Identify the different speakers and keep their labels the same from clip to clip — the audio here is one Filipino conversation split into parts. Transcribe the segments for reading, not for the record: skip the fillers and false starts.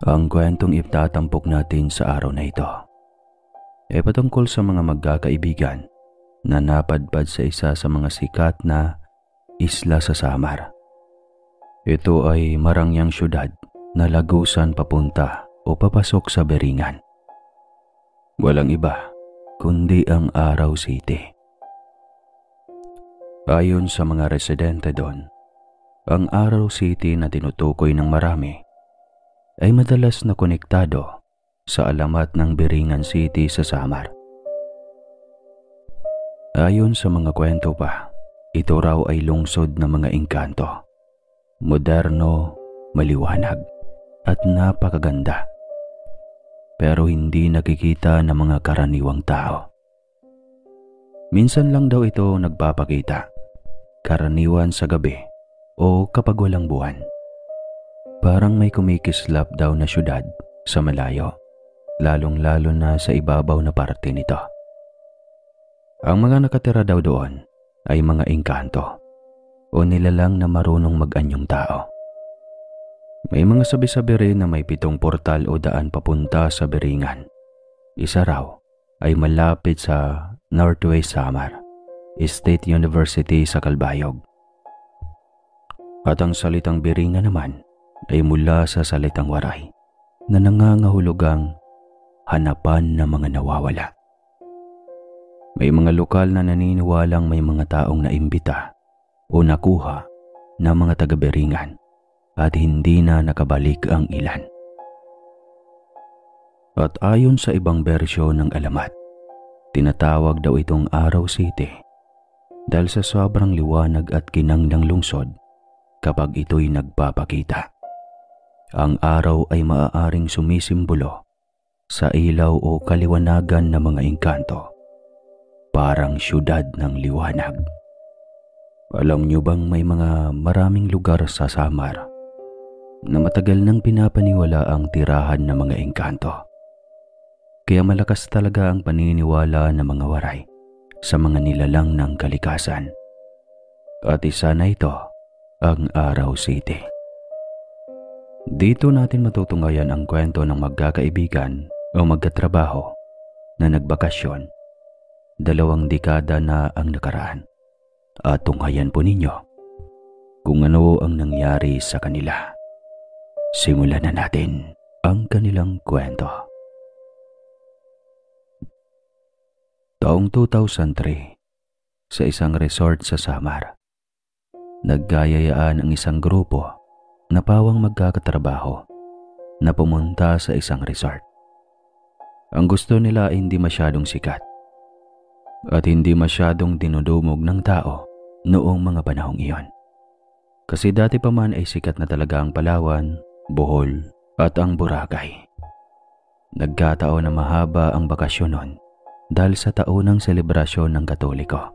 Speaker 1: Ang kwentong itatampok natin sa araw na ito ay patungkol sa mga magkakaibigan na napadpad sa isa sa mga sikat na isla sa Samar. Ito ay marangyang syudad na lagusan papunta o papasok sa Beringan. Walang iba kundi ang Araw City. Ayon sa mga residente doon, ang Araw City na tinutukoy ng marami ay madalas na konektado sa alamat ng Beringan City sa Samar. Ayon sa mga kwento pa, ito raw ay lungsod ng mga engkanto, moderno, maliwanag at napakaganda, pero hindi nakikita ng mga karaniwang tao. Minsan lang daw ito nagpapakita, karaniwan sa gabi o kapag walang buwan. Parang may kumikislap daw na syudad sa malayo, lalong-lalo na sa ibabaw na parte nito. Ang mga nakatira daw doon ay mga engkanto o nilalang na marunong mag-anyong tao. May mga sabi-sabi rin na may 7 portal o daan papunta sa Beringan. Isa raw ay malapit sa Northwest Samar State University sa Calbayog. At ang salitang Beringan naman ay mula sa salitang waray na nangangahulugang hanapan ng mga nawawala. May mga lokal na naniniwalang may mga taong naimbita o nakuha ng mga taga-Beringan at hindi na nakabalik ang ilan. At ayon sa ibang bersyon ng alamat, tinatawag daw itong Araw City dahil sa sobrang liwanag at kinanglang lungsod kapag ito'y nagpapakita. Ang araw ay maaaring sumisimbolo sa ilaw o kaliwanagan ng mga engkanto, parang syudad ng liwanag. Alam niyo bang may mga maraming lugar sa Samar na matagal nang pinapaniwala ang tirahan ng mga engkanto? Kaya malakas talaga ang paniniwala ng mga waray sa mga nilalang ng kalikasan. At isa na ito ang Araw City. Dito natin matutunghayan ang kwento ng magkakaibigan o magkatrabaho na nagbakasyon 2 dekada na ang nakaraan, at tunghayan po ninyo kung ano ang nangyari sa kanila. Simulan na natin ang kanilang kwento. Taong 2003, sa isang resort sa Samar, naggayayaan ang isang grupo na pawang magkakatrabaho na pumunta sa isang resort. Ang gusto nila ay hindi masyadong sikat at hindi masyadong dinudumog ng tao noong mga panahong iyon. Kasi dati pa man ay sikat na talaga ang Palawan, Bohol at ang Boracay. Nagkataon na mahaba ang bakasyon noon dahil sa taunang selebrasyon ng Katoliko,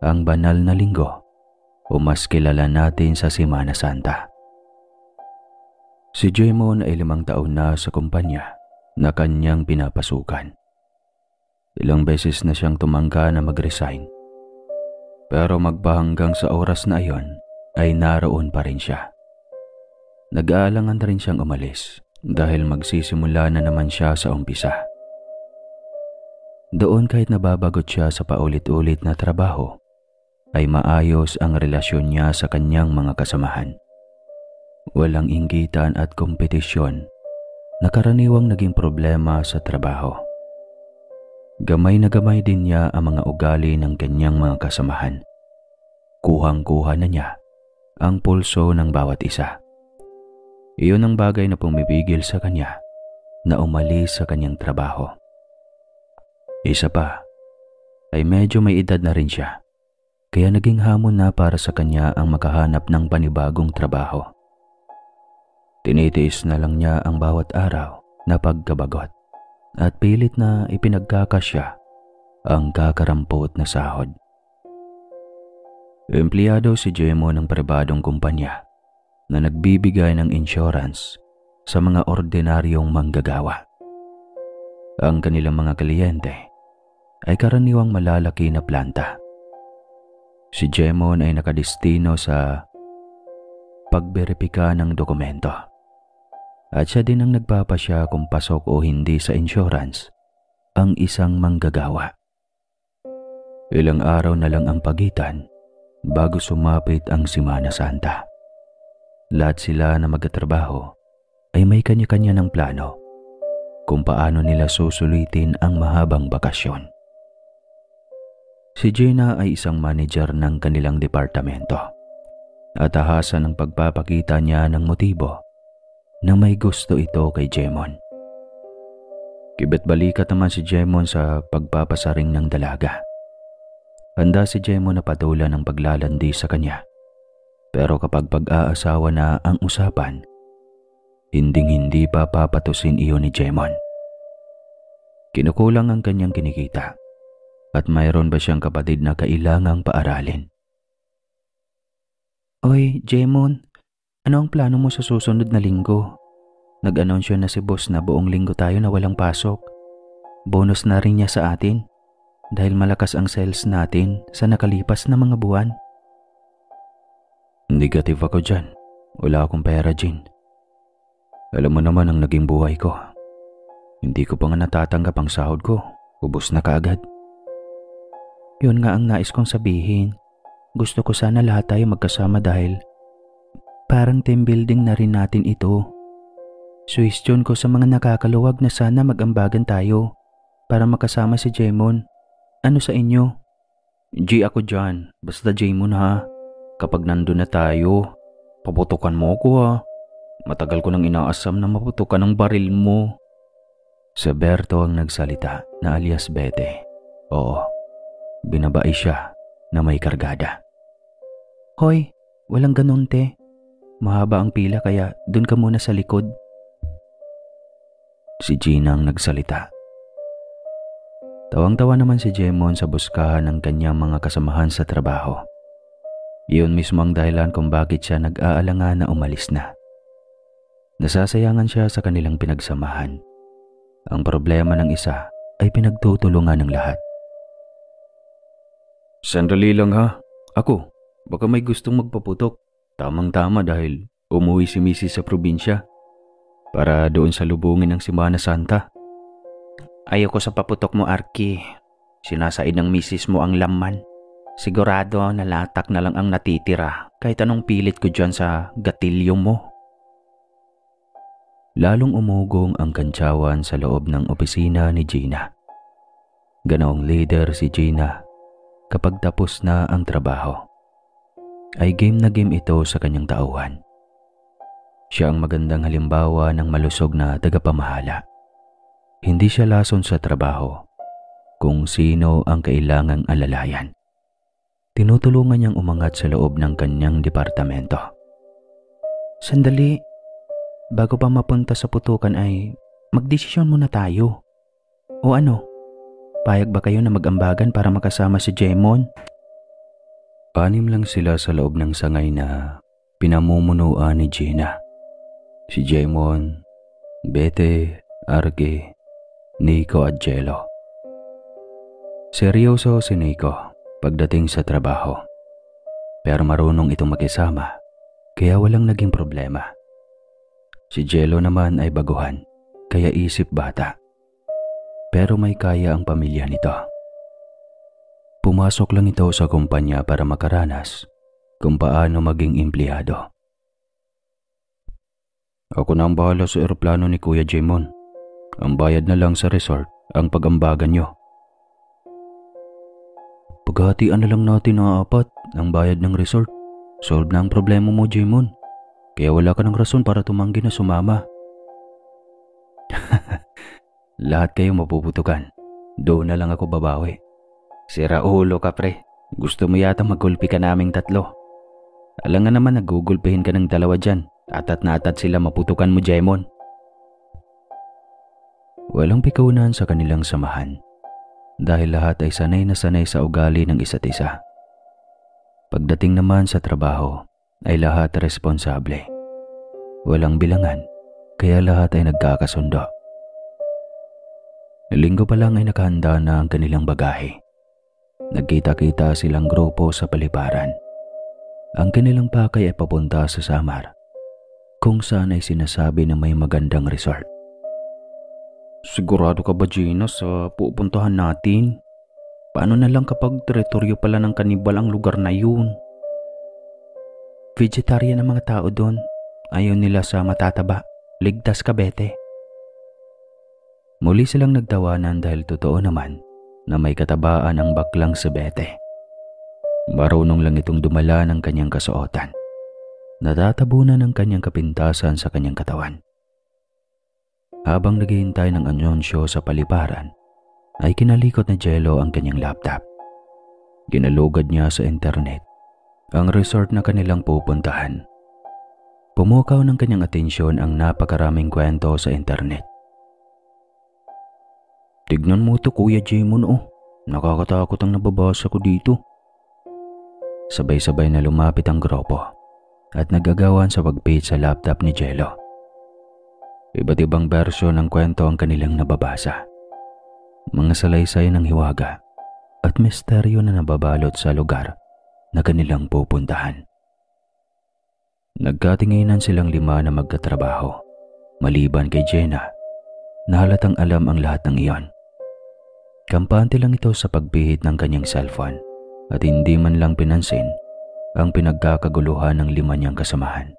Speaker 1: ang banal na linggo o mas kilala natin sa Semana Santa. Si Jemon ay 5 taon na sa kumpanya na kanyang pinapasukan. Ilang beses na siyang tumangka na mag-resign. Pero magpahanggang sa oras na iyon ay naroon pa rin siya. Nag-aalangan rin siyang umalis dahil magsisimula na naman siya sa umpisa. Doon kahit nababagot siya sa paulit-ulit na trabaho, ay maayos ang relasyon niya sa kanyang mga kasamahan. Walang inggitan at kompetisyon na karaniwang naging problema sa trabaho. Gamay na gamay din niya ang mga ugali ng kanyang mga kasamahan. Kuhang-kuha na niya ang pulso ng bawat isa. Iyon ang bagay na pumipigil sa kanya na umalis sa kanyang trabaho. Isa pa, ay medyo may edad na rin siya, kaya naging hamon na para sa kanya ang makahanap ng panibagong trabaho. Tinitiis na lang niya ang bawat araw na pagkabagot at pilit na ipinagkakasya ang kakarampot na sahod. Empleyado si Jemo ng pribadong kumpanya na nagbibigay ng insurance sa mga ordinaryong manggagawa. Ang kanilang mga kliyente ay karaniwang malalaki na planta. Si Jemon ay nakadestino sa pagberipika ng dokumento. at siya din ang nagpapasya kung pasok o hindi sa insurance ang isang manggagawa. Ilang araw na lang ang pagitan bago sumapit ang Semana Santa. Lahat sila na magtatrabaho ay may kanya-kanya ng plano kung paano nila susulitin ang mahabang bakasyon. Si Gina ay isang manager ng kanilang departamento at ahasan ang pagpapakita niya ng motibo na may gusto ito kay Jemon. Kibet-balikat naman si Jemon sa pagpapasaring ng dalaga. Handa si Jemon na patulan ng paglalandi sa kanya. Pero kapag pag-aasawa na ang usapan, hinding-hindi pa papatusin iyon ni Jemon. Kinukulang ang kanyang kinikita at mayroon ba siyang kapatid na kailangang paaralin. Oy, Jemon, ano ang plano mo sa susunod na linggo? Nag-anunsyo na si boss na buong linggo tayo na walang pasok. Bonus na rin niya sa atin dahil malakas ang sales natin sa nakalipas na mga buwan. Negative ako dyan. Wala akong pera, Jean. Alam mo naman ang naging buhay ko. Hindi ko pa nga natatanggap ang sahod ko. Ubus na kaagad. Yun nga ang nais kong sabihin. Gusto ko sana lahat tayo magkasama dahil parang team building na rin natin ito. Suwestyon ko sa mga nakakaluwag na sana mag-ambagan tayo para makasama si Jemon. Ano sa inyo? G ako dyan. Basta Jemon ha. Kapag nandun na tayo, paputukan mo ko ha. Matagal ko nang inaasam na maputukan ang baril mo. Si Berto ang nagsalita na alias Bete. Oo, binabae siya na may kargada. Hoy, walang ganun te. Mahaba ang pila kaya dun ka muna sa likod. Si Gina ang nagsalita. Tawang-tawa naman si Jemon sa buskahan ng kanyang mga kasamahan sa trabaho. Iyon mismo ang dahilan kung bakit siya nag-aalangan na umalis na. Nasasayangan siya sa kanilang pinagsamahan. Ang problema ng isa ay pinagtutulungan ng lahat. Sandali lang ha. Ako, baka may gustong magpaputok. Tamang-tama dahil umuwi si Mrs. sa probinsya para doon sa lubungin ng Semana Santa. Ayoko sa paputok mo, Arky. Sinasaid ng misis mo ang laman. Sigurado na latak na lang ang natitira kahit anong pilit ko dyan sa gatilyo mo. Lalong umugong ang kantsawan sa loob ng opisina ni Gina. Ganoong leader si Gina kapag tapos na ang trabaho. Ay game na game ito sa kanyang tauhan. Siya ang magandang halimbawa ng malusog na tagapamahala. Hindi siya lason sa trabaho kung sino ang kailangang alalayan. Tinutulungan niyang umangat sa loob ng kanyang departamento. Sandali, bago pa mapunta sa putukan ay magdesisyon muna tayo. O ano, payag ba kayo na mag-ambagan para makasama si Jemon? 6 lang sila sa loob ng sangay na pinamumunuan ni Gina. Si Jemon, Bete, Arge, Nico at Jello. Seryoso si Nico pagdating sa trabaho. Pero marunong itong makisama kaya walang naging problema. Si Jello naman ay baguhan kaya isip bata. Pero may kaya ang pamilya nito. Pumasok lang ito sa kumpanya para makaranas kung paano maging empleyado. Ako na ang bahala sa eroplano ni Kuya Jemon. Ang bayad na lang sa resort ang pag-ambagan nyo. Paghatian na lang natin ang 4 ang bayad ng resort. Solve na ang problema mo, Jemon. Kaya wala ka ng rason para tumanggi na sumama. Lahat kayo mapuputukan. Doon na lang ako babawi. Sira ulo ka pre. Gusto mo yata magulpi ka naming 3. Alam nga naman nagugulpihin ka ng 2 dyan. Atat na atat sila maputukan mo, Jemon. Walang pikunan sa kanilang samahan dahil lahat ay sanay na sanay sa ugali ng isa't isa. Pagdating naman sa trabaho ay lahat responsable. Walang bilangan kaya lahat ay nagkakasundo. Linggo pa lang ay nakahanda na ang kanilang bagahe. Nagkita-kita silang grupo sa paliparan. Ang kanilang pakay ay papunta sa Samar. kung saan ay sinasabi na may magandang resort. Sigurado ka ba, Gina, sa pupuntahan natin? Paano na lang kapag teritoryo pala ng kanibal ang lugar na yun? Vegetarian ang mga tao doon. Ayaw nila sa matataba. Ligtas ka, Bete. Muli silang nagtawanan dahil totoo naman na may katabaan ang baklang si Bete. Marunong lang itong dumala ng kanyang kasuotan. Natatabunan ng kanyang kapintasan sa kanyang katawan. Habang naghihintay ng anyonsyo sa paliparan, ay kinalikot ni Jello ang kanyang laptop. Ginalugad niya sa internet ang resort na kanilang pupuntahan. Pumukaw ng kanyang atensyon ang napakaraming kwento sa internet. Tignan mo to, Kuya Jemon, oh. Nakakatakot ang nababasa ko dito. Sabay-sabay na lumapit ang grupo at nagagawan sa pag-page sa laptop ni Jello. Iba't ibang bersyon ng kwento ang kanilang nababasa. Mga salaysay ng hiwaga at misteryo na nababalot sa lugar na kanilang pupuntahan. Nagkatinginan silang 5 na magkatrabaho, maliban kay Jenna, na halatang alam ang lahat ng iyon. Kampante lang ito sa pagbihit ng kanyang cellphone at hindi man lang pinansin ang pinagkakaguluhan ng 5 niyang kasamahan.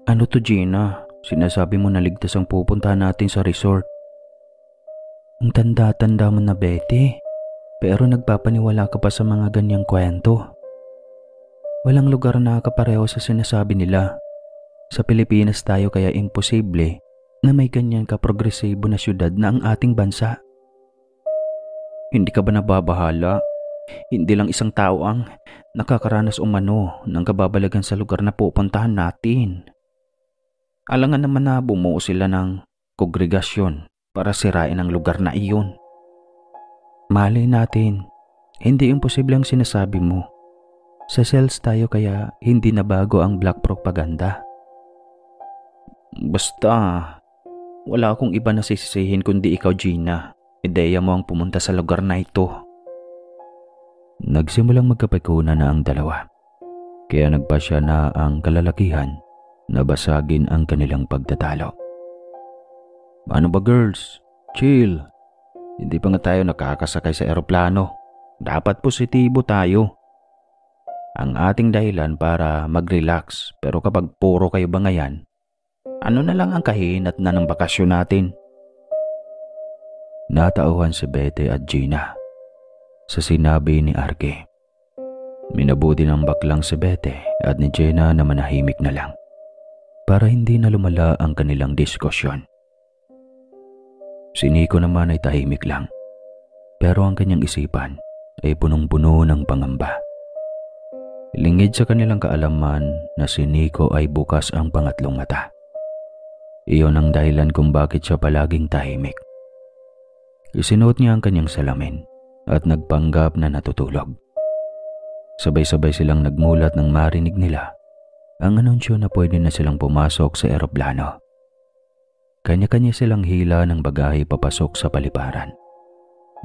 Speaker 1: Ano to, Gina? Sinasabi mo na ligtas ang pupuntahan natin sa resort. Ang tanda-tanda mo na, Betty, pero nagpapaniwala ka pa sa mga ganyang kwento. Walang lugar na kapareho sa sinasabi nila. Sa Pilipinas tayo kaya imposible na may ganyan kaprogresibo na syudad na ang ating bansa. Hindi ka ba nababahala? Hindi lang isang tao ang nakakaranas umano ng kababalagan sa lugar na pupuntahan natin. Alangan naman na bumuo sila ng kongregasyon para sirain ang lugar na iyon. Malay natin, hindi imposible ang sinasabi mo. Sa sales tayo kaya hindi na bago ang black propaganda. Basta, wala akong iba na sisisihin kundi ikaw, Gina. Ideya mo ang pumunta sa lugar na ito. Nagsimulang magkapikunan na ang dalawa. Kaya nagpasya na ang kalalakihan na basagin ang kanilang pagtatalo. Ano ba, girls? Chill. Hindi pa nga tayo nakakasakay sa eroplano. Dapat positibo tayo. Ang ating dahilan para mag-relax, pero kapag puro kayo bangayan, ano na lang ang kahinat na ng bakasyon natin? Natauhan si Bete at Gina sa sinabi ni Arke. Minabuti ng baklang si Bete at ni Gina na manahimik na lang para hindi na lumala ang kanilang diskusyon. Si Nico naman ay tahimik lang, pero ang kanyang isipan ay punong-puno ng pangamba. Lingid sa kanilang kaalaman na si Nico ay bukas ang pangatlong mata. Iyon ang dahilan kung bakit siya palaging tahimik. Isinuot niya ang kanyang salamin at nagpanggap na natutulog. Sabay-sabay silang nagmulat nang marinig nila ang anunsyo na pwede na silang pumasok sa eroplano. Kanya-kanya silang hila ng bagahe papasok sa paliparan.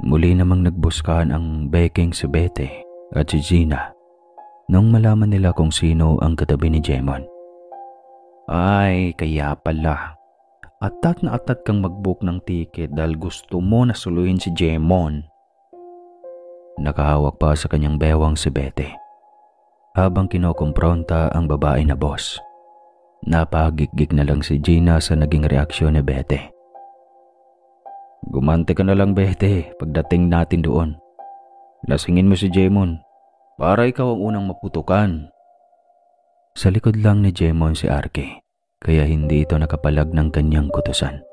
Speaker 1: Muli namang nagbuskan ang beking si Bete at si Gina nung malaman nila kung sino ang katabi ni Jemon. Ay, kaya pala. Atat na atat kang mag-book ng ticket dahil gusto mo na suluhin si Jemon. Nakahawak pa sa kanyang bewang si Bete habang kinokompronta ang babae na boss. Napahagik-gik na lang si Gina sa naging reaksyon ni Bete. Gumante ka na lang, Bete, pagdating natin doon. Lasingin mo si Jemon para ikaw ang unang maputukan. Sa likod lang ni Jemon si Arke, kaya hindi ito nakapalag ng kanyang kutusan.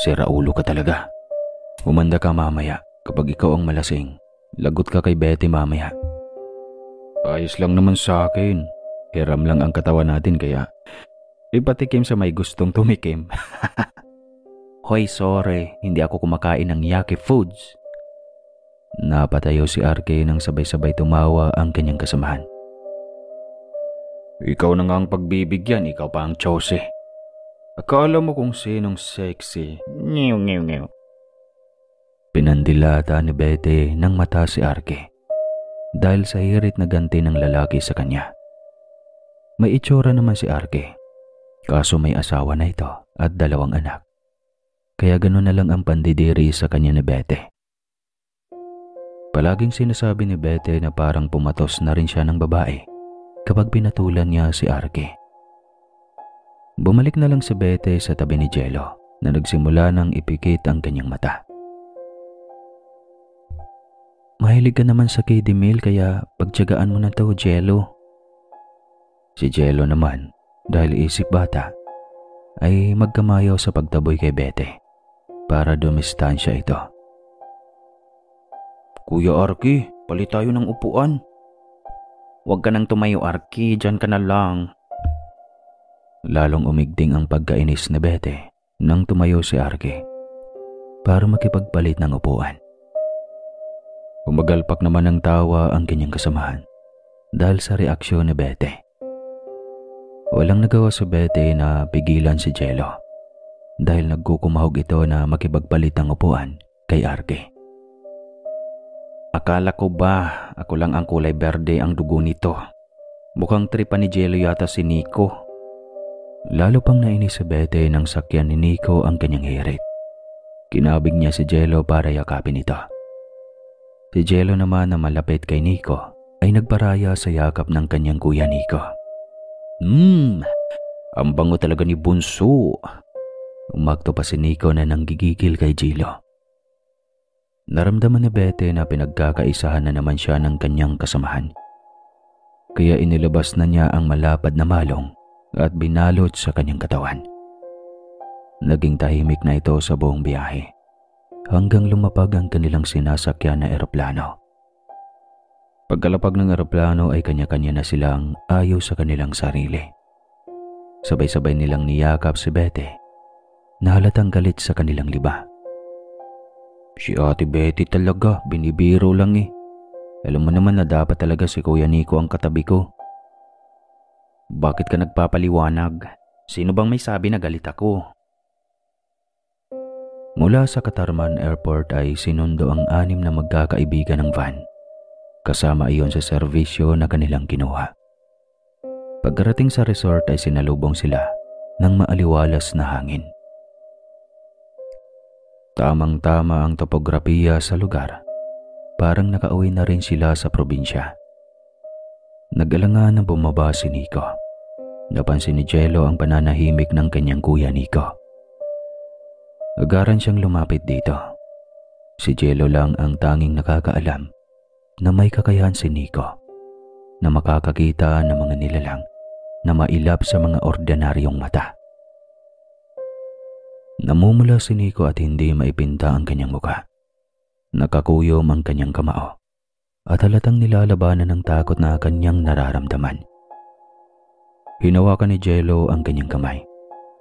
Speaker 1: Sira ulo ka talaga. Umanda ka mamaya kapag ikaw ang malasing. Lagot ka kay Bete mamaya. Ayos lang naman sa akin. Hiram lang ang katawan natin kaya ipatikim sa may gustong tumikim. Hoy, sorry, hindi ako kumakain ng yaki foods. Napatayo si Arke nang sabay-sabay tumawa ang kanyang kasamahan. Ikaw na nga ang pagbibigyan, ikaw pa ang chose. Akala mo kung sinong sexy. Ngew, ngew, ngew. Pinandilata ni Bete ng mata si Arke dahil sa hirit na ganti ng lalaki sa kanya. May itsura naman si Arke, kaso may asawa na ito at 2 anak. Kaya gano'n na lang ang pandidiri sa kanya ni Bete. Palaging sinasabi ni Bete na parang pumatos na rin siya ng babae kapag pinatulan niya si Arke. Bumalik na lang si Bete sa tabi ni Jello na nagsimula nang ipikit ang kanyang mata. Mahilig ka naman sa kiddie meal kaya pagtiyagaan mo na to, Jello. Si Jello naman, dahil isip bata, ay magkamayaw sa pagtaboy kay Bete para dumistansya ito. Kuya Arki, palit tayo ng upuan. Huwag ka nang tumayo, Arki, dyan ka na lang. Lalong umigting ang pagkainis ni Bete nang tumayo si Arki para makipagpalit ng upuan. Umagalpak naman ng tawa ang kanyang kasamahan dahil sa reaksyon ni Bete. Walang nagawa si Bete na pigilan si Jello dahil nagkukumahog ito na makipagpalit ng upuan kay Arke. Akala ko ba ako lang ang kulay berde ang dugo nito? Mukhang tripa ni Jello yata si Nico. Lalo pang nainis si Bete nang sakyan ni Nico ang kanyang hirit. Kinabig niya si Jello para yakapin ito. Si Jello naman na malapit kay Nico ay nagparaya sa yakap ng kanyang kuya Nico. Ang bango talaga ni Bunso. Umakto pa si Nico na nanggigigil kay Jello. Naramdaman ni Bete na pinagkakaisahan na naman siya ng kanyang kasamahan. Kaya inilabas na niya ang malapad na malong at binalot sa kanyang katawan. Naging tahimik na ito sa buong biyahe hanggang lumapag ang kanilang sinasakyan na eroplano. Pagkalapag ng eroplano ay kanya-kanya na silang ayaw sa kanilang sarili. Sabay-sabay nilang niyakap si Bete na halatang galit sa kanilang liba. Si Ate Betty talaga, binibiro lang eh. Alam mo naman na dapat talaga si Kuya Nico ang katabi ko. Bakit ka nagpapaliwanag? Sino bang may sabi na galit ako? Mula sa Katarman Airport ay sinundo ang 6 na magkakaibigan ng van. Kasama iyon sa serbisyo na kanilang kinuha. Pagkarating sa resort ay sinalubong sila ng maaliwalas na hangin. Tamang-tama ang topografiya sa lugar. Parang nakauwi na rin sila sa probinsya. Nag-alangan na bumaba si Nico. Napansin ni Jello ang pananahimik ng kanyang kuya Nico. Agaran siyang lumapit dito. Si Jello lang ang tanging nakakaalam na may kakayahan si Nico na makakakita ng mga nilalang na mailap sa mga ordinaryong mata. Namumula si Nico at hindi maipinta ang kanyang muka. Nakakuyom ang kanyang kamao at halatang nilalabanan ng takot na kanyang nararamdaman. Hinawakan ni Jello ang kanyang kamay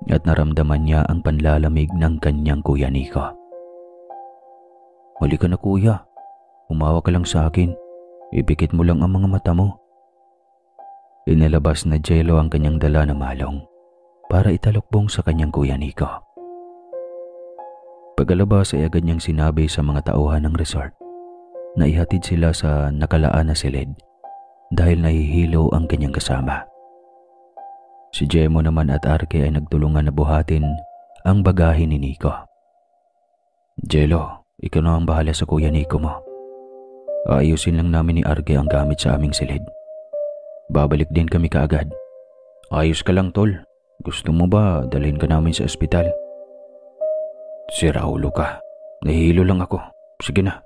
Speaker 1: at naramdaman niya ang panlalamig ng kanyang kuya Nico. Huli ka na kuya, umawa ka lang sa akin, ipikit mo lang ang mga mata mo. Inilabas na Jello ang kanyang dala na malong para italokbong sa kanyang kuya Nico. Pagkalabas ay agad niyang sinabi sa mga tauhan ng resort na ihatid sila sa nakalaan na silid dahil nahihilo ang kanyang kasama. Si Jemo naman at Arke ay nagtulungan na buhatin ang bagahe ni Nico. Jello, ikaw na ang bahala sa kuya Nico mo. Aayusin lang namin ni Arke ang gamit sa aming silid. Babalik din kami kaagad. Ayos ka lang tol, gusto mo ba dalhin ka namin sa ospital? Si Raulo ka, nahihilo lang ako. Sige na,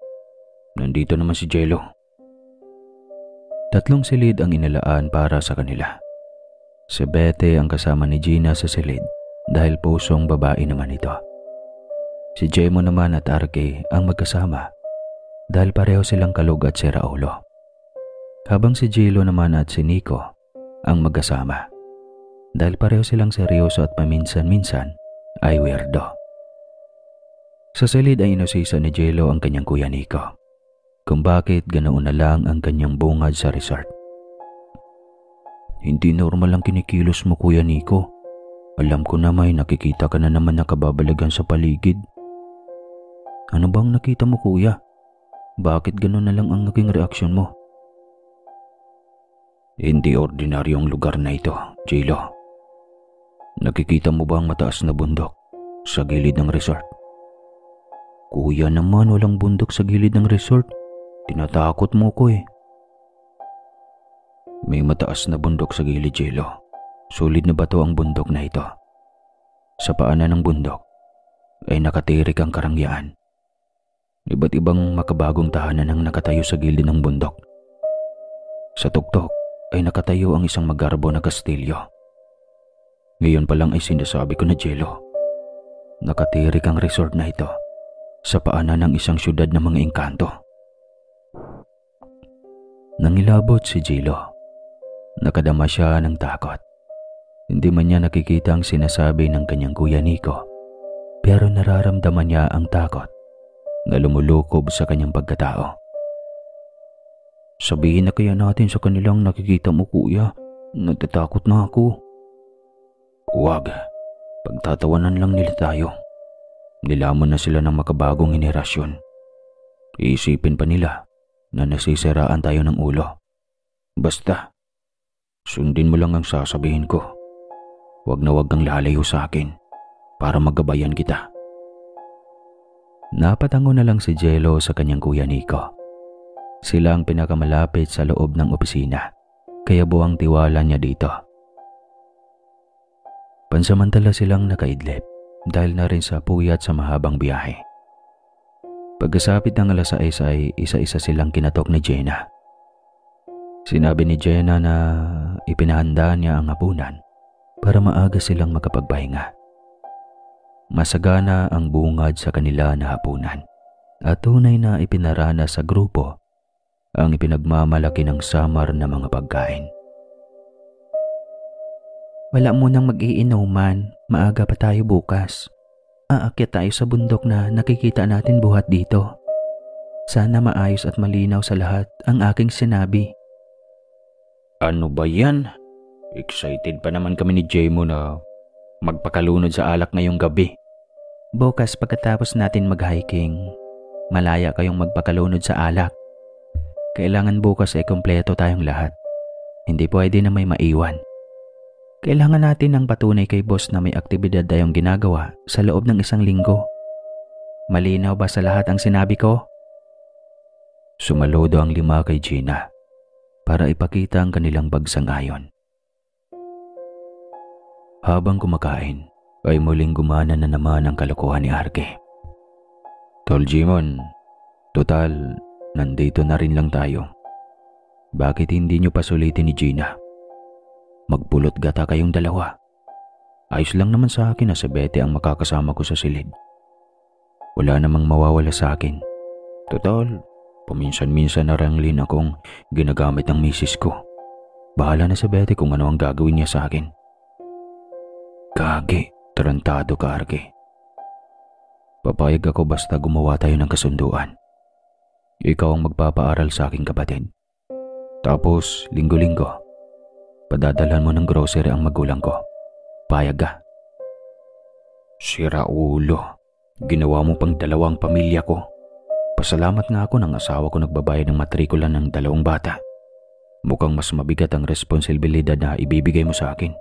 Speaker 1: nandito naman si Jello. 3 silid ang inalaan para sa kanila. Si Bete ang kasama ni Gina sa silid dahil pusong babae naman ito. Si Jemo naman at Arke ang magkasama dahil pareho silang kalug at si Raulo. Habang si Jello naman at si Nico ang magkasama dahil pareho silang seryoso at paminsan-minsan ay weirdo. Sa silid ay inusisa ni Jello ang kanyang kuya Nico kung bakit ganoon na lang ang kanyang bungad sa resort. Hindi normal ang kinikilos mo kuya Nico. Alam ko na may nakikita ka na naman na kababalagan sa paligid. Ano bang nakita mo kuya? Bakit gano'n na lang ang naging reaksyon mo? Hindi ordinaryong lugar na ito, Jilo. Nakikita mo ba ang mataas na bundok sa gilid ng resort? Kuya naman, walang bundok sa gilid ng resort. Tinatakot mo ko eh. May mataas na bundok sa gilid, Jilo. Solid na bato ang bundok na ito. Sa paanan ng bundok ay nakatirik ang karangyaan. Iba't ibang makabagong tahanan ang nakatayo sa gilid ng bundok. Sa tuktok ay nakatayo ang isang magarbo na kastilyo. Ngayon pa lang ay sinasabi ko na, Jelo, nakatirik ang resort na ito sa paanan ng isang syudad ng mga engkanto. Nangilabot si Jelo. Nakadama siya ng takot. Hindi man niya nakikita ang sinasabi ng kanyang kuya Nico, pero nararamdaman niya ang takot na lumulukob sa kanyang pagkatao. Sabihin na kaya natin sa kanilang nakikita mo, kuya. Natatakot na ako. Huwag. Pagtatawanan lang nila tayo. Nilamon na sila ng makabagong henerasyon. Iisipin pa nila na nasisiraan tayo ng ulo. Basta, sundin mo lang ang sasabihin ko. Huwag na huwag kang lalayo sa akin para magabayan kita. Napatango na lang si Jelo sa kanyang kuya Nico. Sila ang pinakamalapit sa loob ng opisina, kaya buwang tiwala niya dito. Pansamantala silang nakaidlip dahil na rin sa puyat sa mahabang biyahe. Pagkasapit ng alas 6 ay isa-isa silang kinatok ni Jenna. Sinabi ni Jenna na ipinahanda niya ang hapunan para maaga silang makapagpahinga. Masagana ang bungad sa kanila na hapunan at tunay na ipinarana sa grupo ang ipinagmamalaki ng samar na mga pagkain. Wala munang mag-iinuman, maaga pa tayo bukas. Aakyat tayo sa bundok na nakikita natin buhat dito. Sana maayos at malinaw sa lahat ang aking sinabi. Ano ba yan? Excited pa naman kami ni Jemo na magpakalunod sa alak ngayong gabi. Bukas pagkatapos natin mag-hiking, malaya kayong magpakalunod sa alak. Kailangan bukas ay kompleto tayong lahat. Hindi pwede na may maiwan. Kailangan natin ng patunay kay boss na may aktibidad tayong ginagawa sa loob ng 1 linggo. Malinaw ba sa lahat ang sinabi ko? Sumaludo ang 5 kay Gina para ipakita ang kanilang pagsang-ayon. Habang kumakain, ay muling gumana na naman ang kalokohan ni Arke. Tol Jimon, total, nandito na rin lang tayo. Bakit hindi nyo pasulitin ni Gina? Magpulot gata kayong dalawa. Ayos lang naman sa akin na si Betty ang makakasama ko sa silid. Wala namang mawawala sa akin. Total, paminsan-minsan na ranglin akong ginagamit ng misis ko. Bahala na si Betty kung ano ang gagawin niya sa akin. Kagi, tarantado ka, Arke. Papayag ako basta gumawa tayo ng kasunduan. Ikaw ang magpapaaral sa aking kapatid. Tapos, linggo-linggo, padadalhan mo ng grocery ang magulang ko. Payag ka. Sira ulo. Ginawa mo pang 2 pamilya ko. Pasalamat nga ako ng asawa ko nagbabayad ng matrikula ng 2 bata. Mukhang mas mabigat ang responsibilidad na ibibigay mo sa akin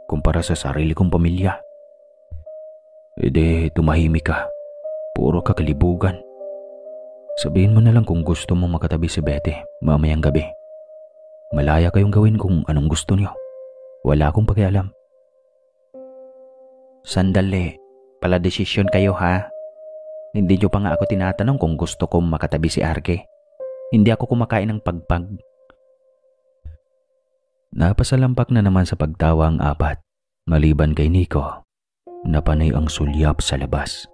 Speaker 1: kumpara sa sarili kong pamilya. Ede, tumahimik ka. Puro kakalibugan. Sabihin mo na lang kung gusto mong makatabi si Betty mamayang gabi. Malaya kayong gawin kung anong gusto niyo. Wala akong pakialam. Sandali, pala desisyon kayo ha? Hindi niyo pa nga ako tinatanong kung gusto kong makatabi si Arke. Hindi ako kumakain ng pagpag. Napasalampak na naman sa pagtawa ang 4, maliban kay Nico, na panay ang sulyap sa labas.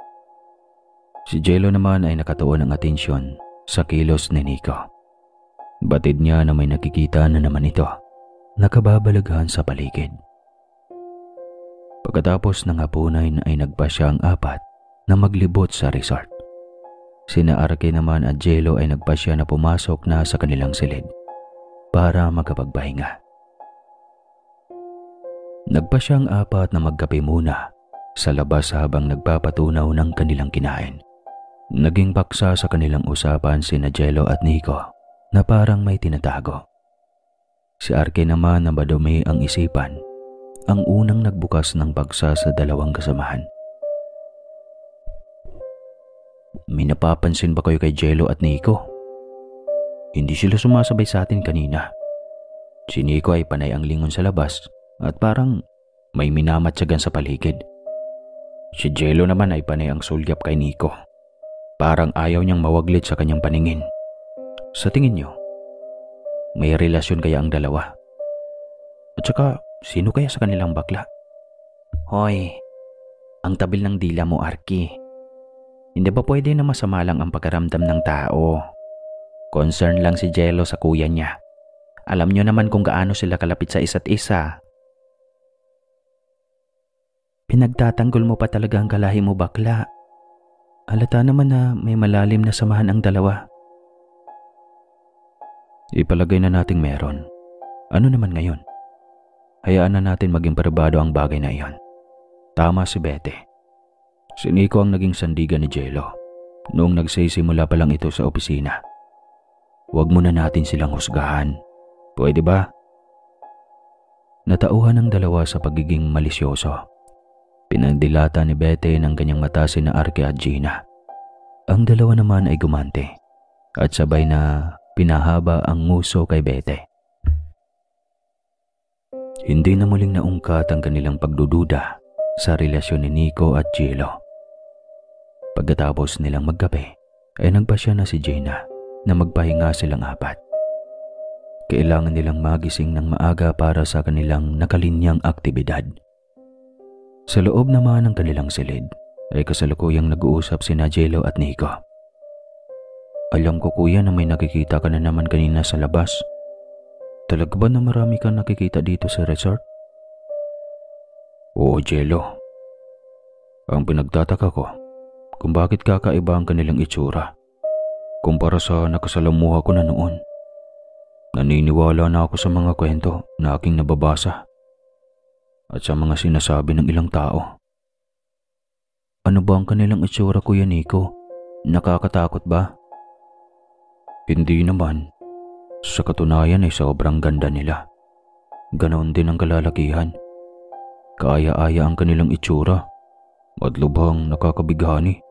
Speaker 1: Si Jello naman ay nakatuon ng atensyon sa kilos ni Nico. Batid niya na may nakikita na naman ito, nakababalaghan sa paligid. Pagkatapos ng hapunan ay nagpasya ang 4 na maglibot sa resort. Sina Arke naman at Jello ay nagpasya na pumasok na sa kanilang silid para makapagpahinga. Nagpasya ang 4 na magkape muna sa labas habang nagpapatunaw ng kanilang kinain. Naging paksa sa kanilang usapan sina Jello at Nico na parang may tinatago. Si Arke naman na madumi ang isipan, ang unang nagbukas ng paksa sa dalawang kasamahan. May napapansin ba kayo kay Jello at Nico? Hindi sila sumasabay sa atin kanina. Si Nico ay panay ang lingon sa labas at parang may minamatsagan sa paligid. Si Jello naman ay panay ang sulyap kay Nico. Parang ayaw niyang mawaglit sa kanyang paningin. Sa tingin niyo, may relasyon kaya ang dalawa? At saka, sino kaya sa kanilang bakla? Hoy, ang tabil ng dila mo, Arky. Hindi ba pwede na masama lang ang pagkaramdam ng tao? Concern lang si Jello sa kuya niya. Alam niyo naman kung gaano sila kalapit sa isa't isa. Pinagtatanggol mo pa talaga ang kalahi mo, bakla. Halata naman na may malalim na samahan ang dalawa. Ipalagay na nating meron. Ano naman ngayon? Hayaan na natin maging pribado ang bagay na iyon. Tama si Bete. Si Nico ang naging sandigan ni Jello noong nagsisimula pa lang ito sa opisina. Huwag muna natin silang husgahan. Pwede ba? Natauhan ang dalawa sa pagiging malisyoso. Pinagdilata ni Bete ng kanyang mata sina Arke at Gina. Ang dalawa naman ay gumante at sabay na pinahaba ang nguso kay Bete. Hindi na muling naungkat ang kanilang pagdududa sa relasyon ni Nico at Jello. Pagkatapos nilang magkape, ay nagpasya na si Gina na magpahinga silang apat. Kailangan nilang magising ng maaga para sa kanilang nakalinyang aktibidad. Sa loob naman ng kanilang silid ay kasalukuyang nag-uusap sina Jello at Nico. Alam ko kuya na may nakikita ka na naman kanina sa labas. Talaga ba na marami kang nakikita dito sa resort? Oo, Jello. Ang pinagtataka ko kung bakit kakaiba ang kanilang itsura kumpara sa nakasalamuha ko na noon. Naniniwala na ako sa mga kwento na aking nababasa at sa mga sinasabi ng ilang tao. Ano ba ang kanilang itsura, Kuya Nico? Nakakatakot ba? Hindi naman. Sa katunayan ay sobrang ganda nila. Ganoon din ang kalalakihan. Kaaya-aya ang kanilang itsura at lubhang nakakabighani.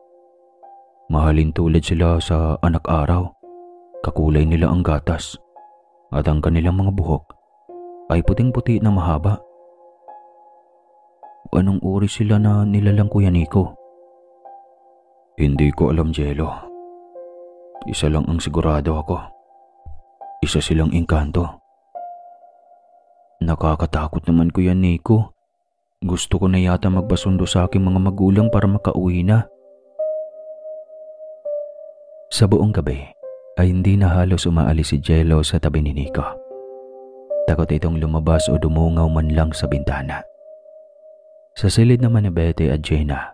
Speaker 1: Mahalin tulad sila sa anak-araw. Kakulay nila ang gatas at ang kanilang mga buhok ay puting-puti na mahaba. Anong uri sila na nilalang, Kuya Nico? Hindi ko alam, Jello. Isa lang ang sigurado ako. Isa silang engkanto. Nakakatakot naman, Kuya Nico. Gusto ko na yata magpasundo sa aking mga magulang para makauwi na. Sa buong gabi ay hindi na halos umaalis si Jello sa tabi ni Nico. Takot itong lumabas o dumungaw man lang sa bintana. Sa silid naman ni Bete at Gina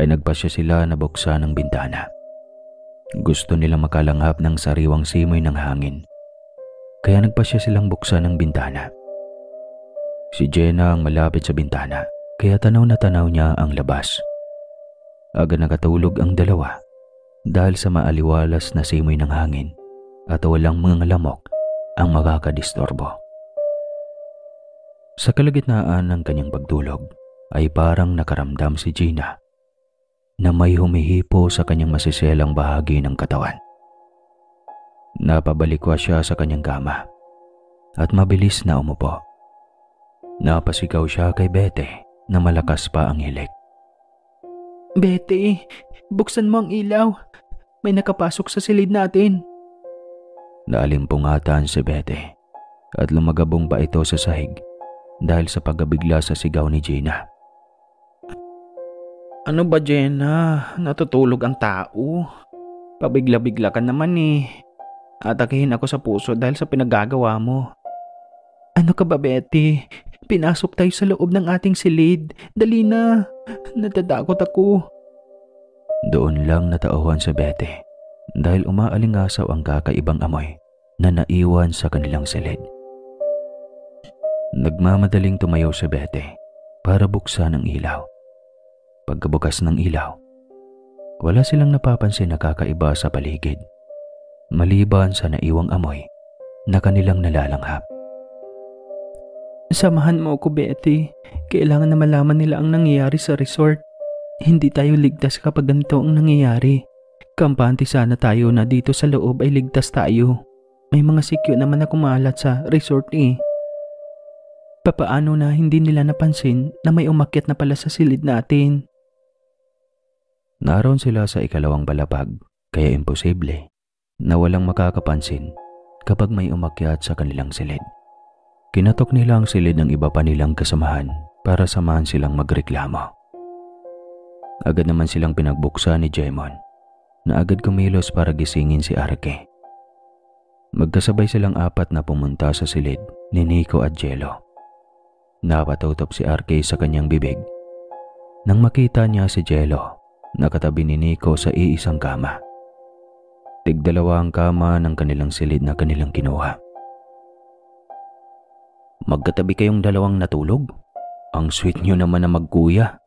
Speaker 1: ay nagpasya sila na buksan ang bintana. Gusto nilang makalanghap ng sariwang simoy ng hangin. Kaya nagpasya silang buksan ang bintana. Si Gina ang malapit sa bintana kaya tanaw na tanaw niya ang labas. Aga nakatulog ang dalawa dahil sa maaliwalas na simoy ng hangin at walang mga lamok ang makakadistorbo. Sa kalagitnaan ng kanyang pagtulog ay parang nakaramdam si Gina na may humihipo sa kanyang masiselang bahagi ng katawan. Napabalikwa siya sa kanyang kama at mabilis na umupo. Napasigaw siya kay Bete na malakas pa ang hilik.
Speaker 2: Bete, buksan mo ang ilaw. May nakapasok sa silid natin.
Speaker 1: Naalimpungatan si Bete at lumagabong pa ito sa sahig dahil sa pagbigla sa sigaw ni Gina.
Speaker 2: Ano ba, Jenna? Natutulog ang tao. Pabigla-bigla ka naman eh. Atakihin ako sa puso dahil sa pinagagawa mo. Ano ka ba, Betty? Pinasok tayo sa loob ng ating silid. Dali na. Natatakot ako.
Speaker 1: Doon lang natauhan si Bete dahil umaalingasaw ang kakaibang amoy na naiwan sa kanilang silid. Nagmamadaling tumayo si Bete para buksan ang ilaw. Pagkabukas ng ilaw, wala silang napapansin na kakaiba sa paligid, maliban sa naiwang amoy na kanilang nalalanghap.
Speaker 2: Samahan mo ako, Betty. Kailangan na malaman nila ang nangyayari sa resort. Hindi tayo ligtas kapag ganito ang nangyayari. Kampante sana tayo na dito sa loob ay ligtas tayo. May mga sikyo naman na kumalat sa resort eh. Papaano na hindi nila napansin na may umakyat na pala sa silid natin?
Speaker 1: Naroon sila sa ikalawang balapag, kaya imposible na walang makakapansin kapag may umakyat sa kanilang silid. Kinatok nila ang silid ng iba pa nilang kasamahan para samahan silang magreklamo. Agad naman silang pinagbuksan ni Jemon na agad kumilos para gisingin si Arke. Magkasabay silang apat na pumunta sa silid ni Nico at Jello. Napatutop si Arke sa kanyang bibig nang makita niya si Jello nakatabi ni Nico sa iisang kama. Tigdalawa ang kama ng kanilang silid na kanilang kinuha. Magkatabi kayong dalawang natulog? Ang sweet nyo naman na magkuya.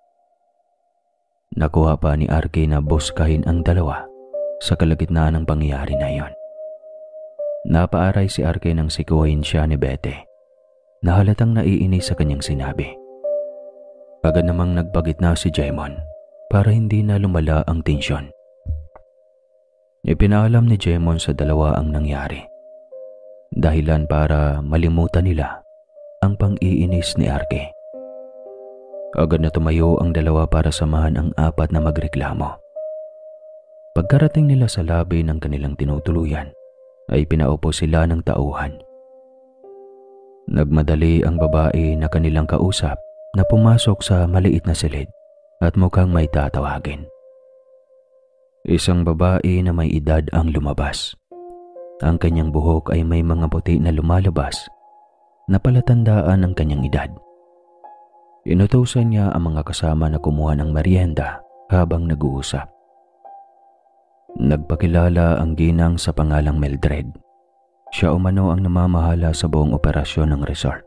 Speaker 1: Nakuha pa ni Arke na buskahin ang dalawa sa kalagitnaan ng pangyayari na iyon. Napaaray si Arke nang sikuhin siya ni Bete na halatang naiinis sa kanyang sinabi. Agad namang nagbagitna si Jemon para hindi na lumala ang tensyon. Ipinaalam ni Jemon sa dalawa ang nangyari. Dahilan para malimutan nila ang pang-iinis ni Arke. Agad na tumayo ang dalawa para samahan ang apat na magreklamo. Pagkarating nila sa labi ng kanilang tinutuluyan, ay pinaupo sila ng tauhan. Nagmadali ang babae na kanilang kausap na pumasok sa maliit na silid at mukhang may tatawagin. Isang babae na may edad ang lumabas. Ang kanyang buhok ay may mga puti na lumalabas na palatandaan ang kanyang edad. Inutusan niya ang mga kasama na kumuha ng merienda habang nag-uusap. Nagpakilala ang ginang sa pangalang Mildred. Siya umano ang namamahala sa buong operasyon ng resort.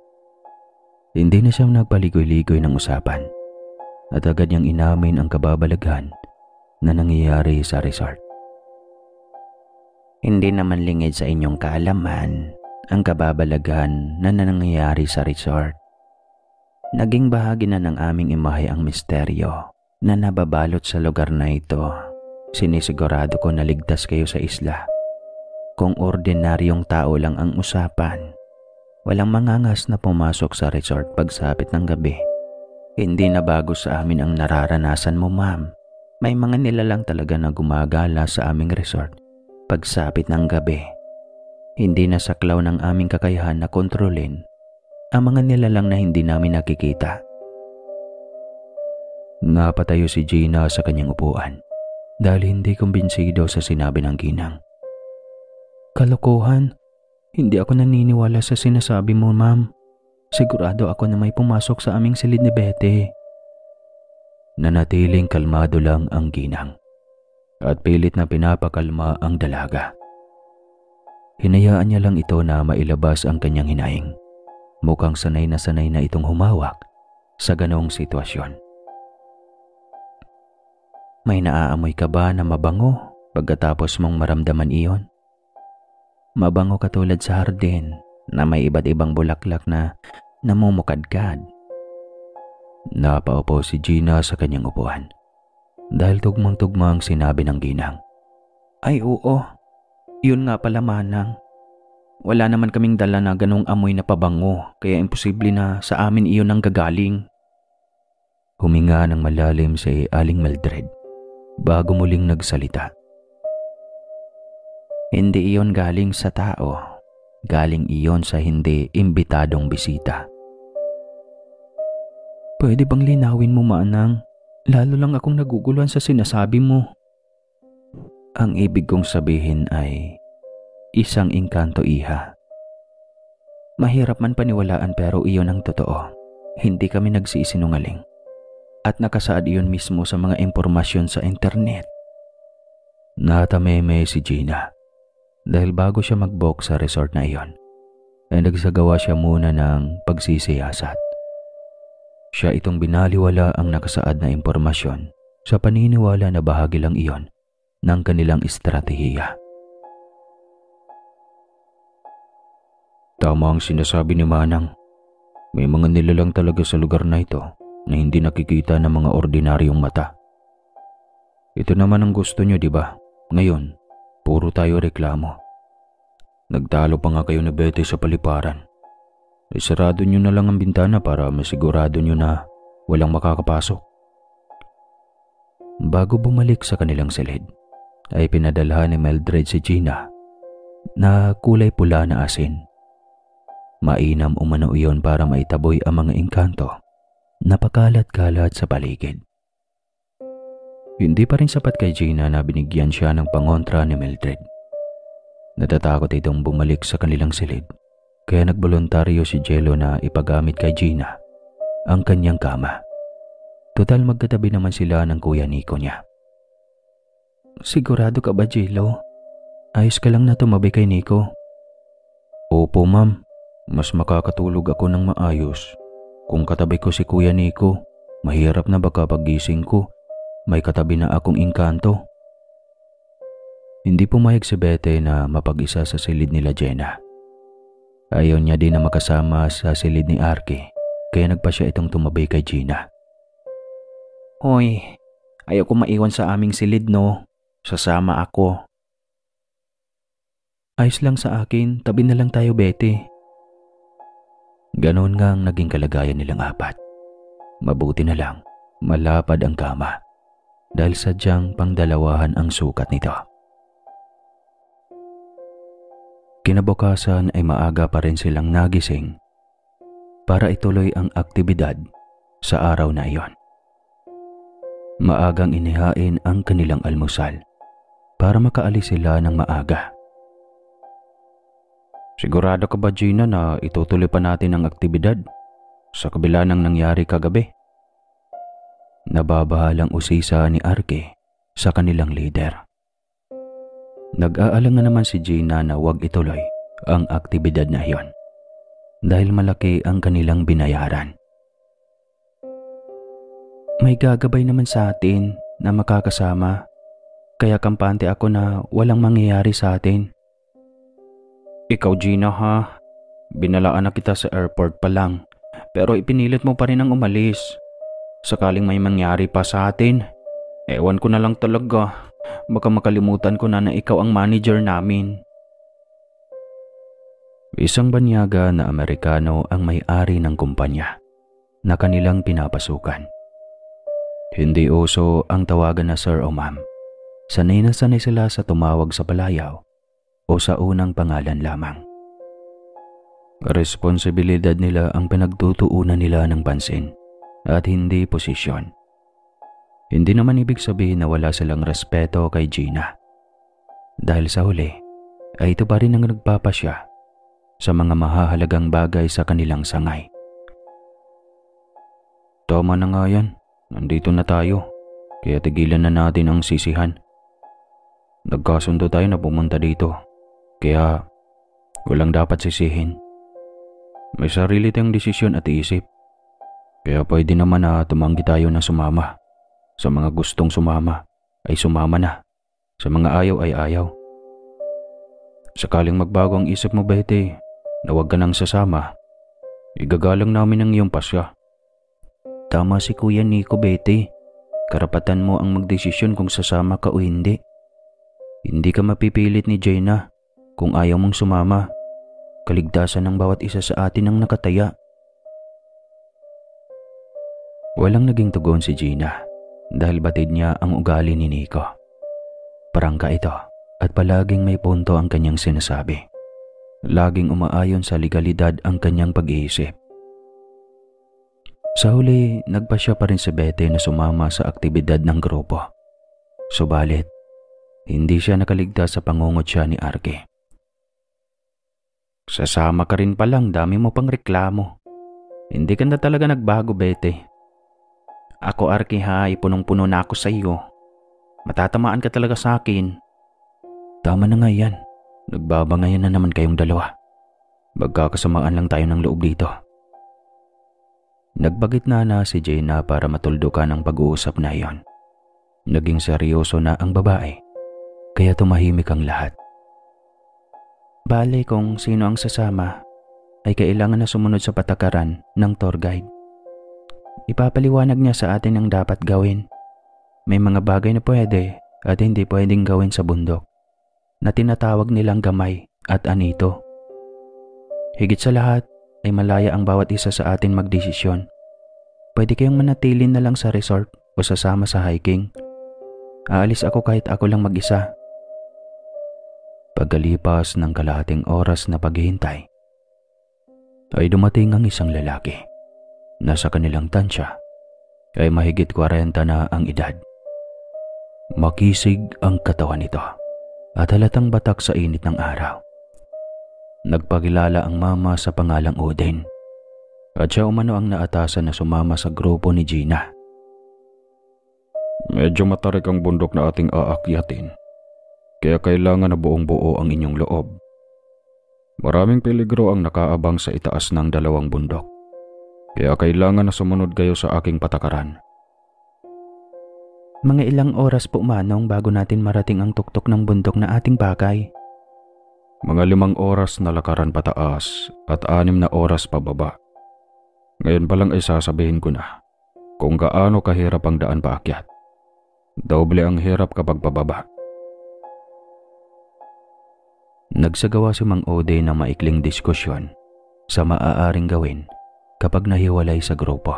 Speaker 1: Hindi na siyang nagpaligoy-ligoy ng usapan at agad niyang inamin ang kababalaghan na nangyayari sa resort.
Speaker 2: Hindi naman lingid sa inyong kaalaman ang kababalaghan na nangyayari sa resort. Naging bahagi na ng aming imahe ang misteryo na nababalot sa lugar na ito. Sinisigurado ko na ligtas kayo sa isla. Kung ordinaryong tao lang ang usapan, walang mangangas na pumasok sa resort pagsapit ng gabi. Hindi na bago sa amin ang nararanasan mo, ma'am. May mga nilalang talaga na gumagala sa aming resort pagsapit ng gabi. Hindi na saklaw ng aming kakayahan na kontrolin ang mga nilalang na hindi namin nakikita.
Speaker 1: Napatayo si Gina sa kanyang upuan dahil hindi kumbinsido sa sinabi ng ginang.
Speaker 2: Kalokohan, hindi ako naniniwala sa sinasabi mo, ma'am. Sigurado ako na may pumasok sa aming silid ni Bete.
Speaker 1: Nanatiling kalmado lang ang ginang at pilit na pinapakalma ang dalaga. Hinayaan niya lang ito na mailabas ang kanyang hinaing. Mukhang sanay na itong humawak sa ganoong sitwasyon.
Speaker 2: May naaamoy ka ba na mabango pagkatapos mong maramdaman iyon? Mabango katulad sa hardin na may iba't ibang bulaklak na namumukadkad.
Speaker 1: Napaupo si Gina sa kanyang upuan dahil tugmang-tugmang sinabi ng ginang.
Speaker 2: Ay oo, yun nga pala, manang. Wala naman kaming dala na ganong amoy na pabango kaya imposible na sa amin iyon ang gagaling.
Speaker 1: Huminga ng malalim si Aling Mildred bago muling nagsalita.
Speaker 2: Hindi iyon galing sa tao. Galing iyon sa hindi imbitadong bisita. Pwede bang linawin mo, manang? Lalo lang akong naguguluhan sa sinasabi mo.
Speaker 1: Ang ibig kong sabihin ay isang engkanto, iha.
Speaker 2: Mahirap man paniwalaan pero iyon ang totoo. Hindi kami nagsisinungaling. At nakasaad iyon mismo sa mga impormasyon sa internet.
Speaker 1: Natameme si Gina dahil bago siya mag-book sa resort na iyon ay nagsagawa siya muna ng pagsisiyasat. Siya itong binaliwala ang nakasaad na impormasyon sa paniniwala na bahagi lang iyon ng kanilang estratehiya. Tama ang sinasabi ni Manang. May mga nilalang talaga sa lugar na ito na hindi nakikita ng mga ordinaryong mata. Ito naman ang gusto nyo, di ba? Ngayon, puro tayo reklamo. Nagtalo pa nga kayo ni Betty sa paliparan. Isarado nyo na lang ang bintana para masigurado nyo na walang makakapasok. Bago bumalik sa kanilang silid, ay pinadalhan ni Mildred si Gina na kulay pula na asin. Mainam umano iyon para maitaboy ang mga engkanto na pakalat-kalat sa paligid. Hindi pa rin sapat kay Gina na binigyan siya ng pangontra ni Mildred. Natatakot itong bumalik sa kanilang silid, kaya nagboluntaryo si Jello na ipagamit kay Gina ang kanyang kama. Total magkatabi naman sila ng kuya Nico niya.
Speaker 2: Sigurado ka ba, Jello? Ayos ka lang na tumabi kay Nico?
Speaker 1: Opo, ma'am. Mas makakatulog ako ng maayos kung katabi ko si Kuya Nico. Mahirap na baka pagising ko may katabi na akong engkanto. Hindi pumayag si Betty na mapag-isa sa silid nila Jenna. Ayaw niya din na makasama sa silid ni Arky, kaya nagpa siya itong tumabi kay Gina.
Speaker 2: Hoy, ayaw ko maiwan sa aming silid, no? Sasama ako. Ayos lang sa akin, tabi na lang tayo, Betty.
Speaker 1: Ganon nga ang naging kalagayan nilang apat. Mabuti na lang, malapad ang kama dahil sadyang pangdalawahan ang sukat nito. Kinabukasan ay maaga pa rin silang nagising para ituloy ang aktibidad sa araw na iyon. Maagang inihain ang kanilang almusal para makaalis sila ng maaga. Sigurado ka ba, Gina, na itutuloy pa natin ang aktibidad sa kabila ng nangyari kagabi? Nababahalang usisa ni Arky sa kanilang leader. Nag-aalangan naman si Gina na huwag ituloy ang aktibidad na iyon dahil malaki ang kanilang binayaran.
Speaker 2: May gagabay naman sa atin na makakasama, kaya kampante ako na walang mangyayari sa atin.
Speaker 1: Ikaw, Gina, ha? Binalaan na kita sa airport pa lang, pero ipinilit mo pa rin ang umalis. Sakaling may mangyari pa sa atin, ewan ko na lang talaga. Baka makalimutan ko na ikaw ang manager namin. Isang banyaga na Amerikano ang may-ari ng kumpanya na kanilang pinapasukan. Hindi uso ang tawagan na sir o ma'am. Sanay na sanay sila sa tumawag sa palayaw o sa unang pangalan lamang. Responsibilidad nila ang pinagtutuunan nila ng pansin at hindi posisyon. Hindi naman ibig sabihin na wala silang respeto kay Gina. Dahil sa huli, ay ito pa rin ang nagpapasya sa mga mahahalagang bagay sa kanilang sangay. Tama na nga yan. Nandito na tayo. Kaya tigilan na natin ang sisihan. Nagkasundo tayo na pumunta dito. Kaya walang dapat sisihin. May sarili tayong desisyon at isip. Kaya pwede naman na tumanggi tayo na sumama. Sa mga gustong sumama ay sumama na. Sa mga ayaw ay ayaw. Sakaling magbago ang isip mo, Betty, na huwag ka nang sasama, igagalang namin ang iyong pasya.
Speaker 2: Tama si Kuya Nico, Betty. Karapatan mo ang magdesisyon kung sasama ka o hindi. Hindi ka mapipilit ni Jenna kung ayaw mong sumama. Kaligtasan ng bawat isa sa atin ang nakataya.
Speaker 1: Walang naging tugon si Gina dahil batid niya ang ugali ni Nico. Prangka ito at palaging may punto ang kanyang sinasabi. Laging umaayon sa legalidad ang kanyang pag-iisip. Sa huli, nagpasya pa rin si Betty na sumama sa aktibidad ng grupo. Subalit, hindi siya nakaligtas sa pangungutya ni Arky.
Speaker 2: Sasama ka rin palang, dami mo pang reklamo. Hindi ka na talaga nagbago, Betty. Ako, Arky, ha, ipunong-puno na ako sa iyo. Matatamaan ka talaga sa akin.
Speaker 1: Tama na nga yan. Nagbabangayan na naman kayong dalawa. Magkakasamaan lang tayo ng loob dito. Nagbagitna na si Jenna para matuldukan ang pag-uusap na iyon. Naging seryoso na ang babae, kaya tumahimik ang lahat.
Speaker 2: Bale kung sino ang sasama, ay kailangan na sumunod sa patakaran ng tour guide. Ipapaliwanag niya sa atin ang dapat gawin. May mga bagay na pwede at hindi pwedeng gawin sa bundok na tinatawag nilang gamay at anito. Higit sa lahat ay malaya ang bawat isa sa atin magdesisyon. Pwede kayong manatili na lang sa resort o sasama sa hiking. Aalis ako kahit ako lang mag-isa. Pagkalipas ng kalahating oras na paghihintay, ay dumating ang isang lalaki. Nasa kanilang tansya ay mahigit 40 na ang edad. Makisig ang katawan nito at halatang batak sa init ng araw. Nagpakilala ang mama sa pangalang Odin at siya umano ang naatasan na sumama sa grupo ni Gina.
Speaker 1: Medyo matarik ang bundok na ating aakyatin, kaya kailangan na buong buo ang inyong loob. Maraming peligro ang nakaabang sa itaas ng 2 bundok, kaya kailangan na sumunod kayo sa aking patakaran.
Speaker 2: Mga ilang oras po manong bago natin marating ang tuktok ng bundok na ating bakay.
Speaker 1: Mga 5 oras na lakaran pataas at 6 na oras pababa. Ngayon pa lang ay sasabihin ko na kung gaano kahirap ang daan paakyat. Doble ang hirap kapag pababa.
Speaker 2: Nagsagawa si Mang Ode ng maikling diskusyon sa maaaring gawin kapag nahiwalay sa grupo.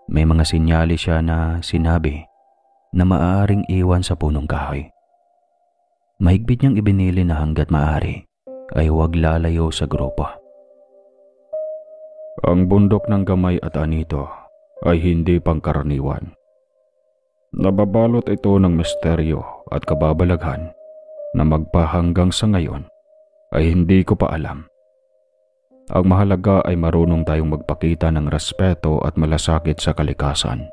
Speaker 2: May mga sinyalis siya na sinabi na maaaring iwan sa punong kahoy. Mahigpit niyang ibinili na hanggat maaari ay huwag lalayo sa grupo.
Speaker 1: Ang bundok ng gamay at anito ay hindi pangkaraniwan. Nababalot ito ng misteryo at kababalaghan na magpahanggang sa ngayon ay hindi ko pa alam. Ang mahalaga ay marunong tayong magpakita ng respeto at malasakit sa kalikasan.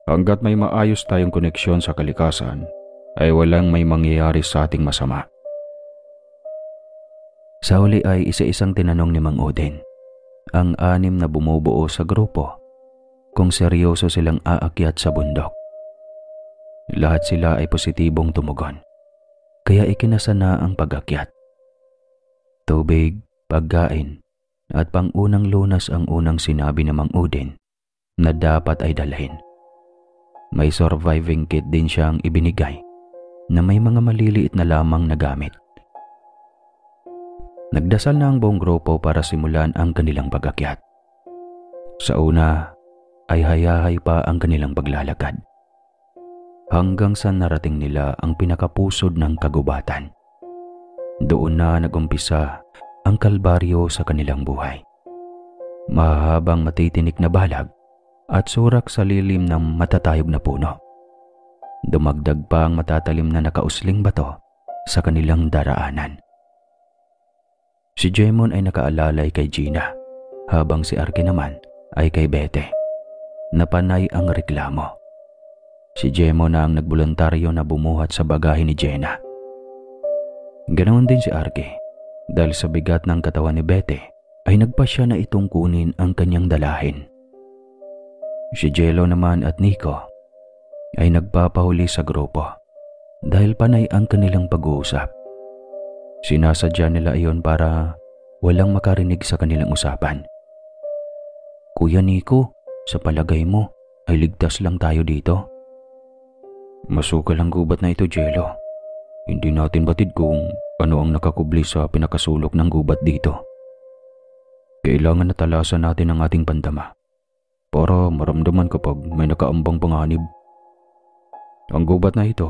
Speaker 1: Hanggat may maayos tayong koneksyon sa kalikasan, ay walang may mangyayari sa ating masama.
Speaker 2: Sa huli ay isa-isang tinanong ni Mang Odin ang 6 na bumubuo sa grupo kung seryoso silang aakyat sa bundok. Lahat sila ay positibong tumugon, kaya ikinasa na ang pag-akyat. Tubig, pagkain at pangunang lunas ang unang sinabi ni Mang Odin na dapat ay dalhin. May surviving kit din siyang ibinigay na may mga maliliit na lamang na gamit. Nagdasal na ang buong grupo para simulan ang kanilang pag-akyat. Sa una ay hayahay pa ang kanilang paglalakad hanggang sa narating nila ang pinakapusod ng kagubatan. Doon na nagumpisa ang kalbaryo sa kanilang buhay. Mahahabang matitinik na balag at surak sa lilim ng matatayog na puno. Dumagdag pa ang matatalim na nakausling bato sa kanilang daraanan. Si Jemon ay nakaalalay kay Gina, habang si Arke naman ay kay Bete. Napanay ang reklamo. Si Jemon na ang nagboluntaryo na bumuhat sa bagahe ni Jenna. Ganoon din si Arke, dahil sa bigat ng katawan ni Bete ay nagpasya na itong kunin ang kanyang dalahin. Si Jello naman at Nico ay nagpapahuli sa grupo dahil panay ang kanilang pag-uusap. Sinasadya nila iyon para walang makarinig sa kanilang usapan. Kuya Nico, sa palagay mo ay ligtas lang tayo dito?
Speaker 1: Masukal ang gubat na ito, Jello. Hindi natin batid kung ano ang nakakubli sa pinakasulok ng gubat dito. Kailangan na talasan natin ang ating pandama para maramdaman kapag may nakaambang panganib. Ang gubat na ito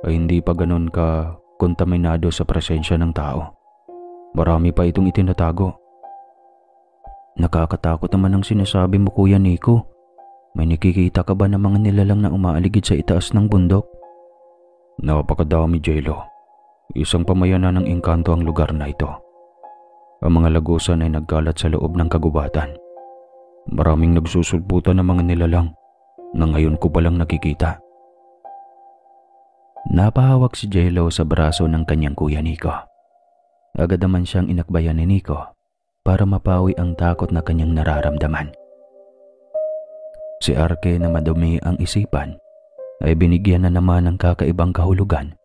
Speaker 1: ay hindi pa ganun ka kontaminado sa presensya ng tao. Marami pa itong itinatago.
Speaker 2: Nakakatakot naman ang sinasabi mo, Kuya Nico. May nakikita ka ba ng mga nilalang na umaaligid sa itaas ng bundok?
Speaker 1: Napakadami, Jello. Isang pamayanan ng engkanto ang lugar na ito. Ang mga lagusan ay nagkalat sa loob ng kagubatan. Maraming nagsusulputan ng mga nilalang na ngayon ko palang nakikita.
Speaker 2: Napahawak si Jello sa braso ng kanyang Kuya Nico. Agad naman siyang inakbayan ni Nico para mapawi ang takot na kanyang nararamdaman. Si Arke na madumi ang isipan ay binigyan na naman ng kakaibang kahulugan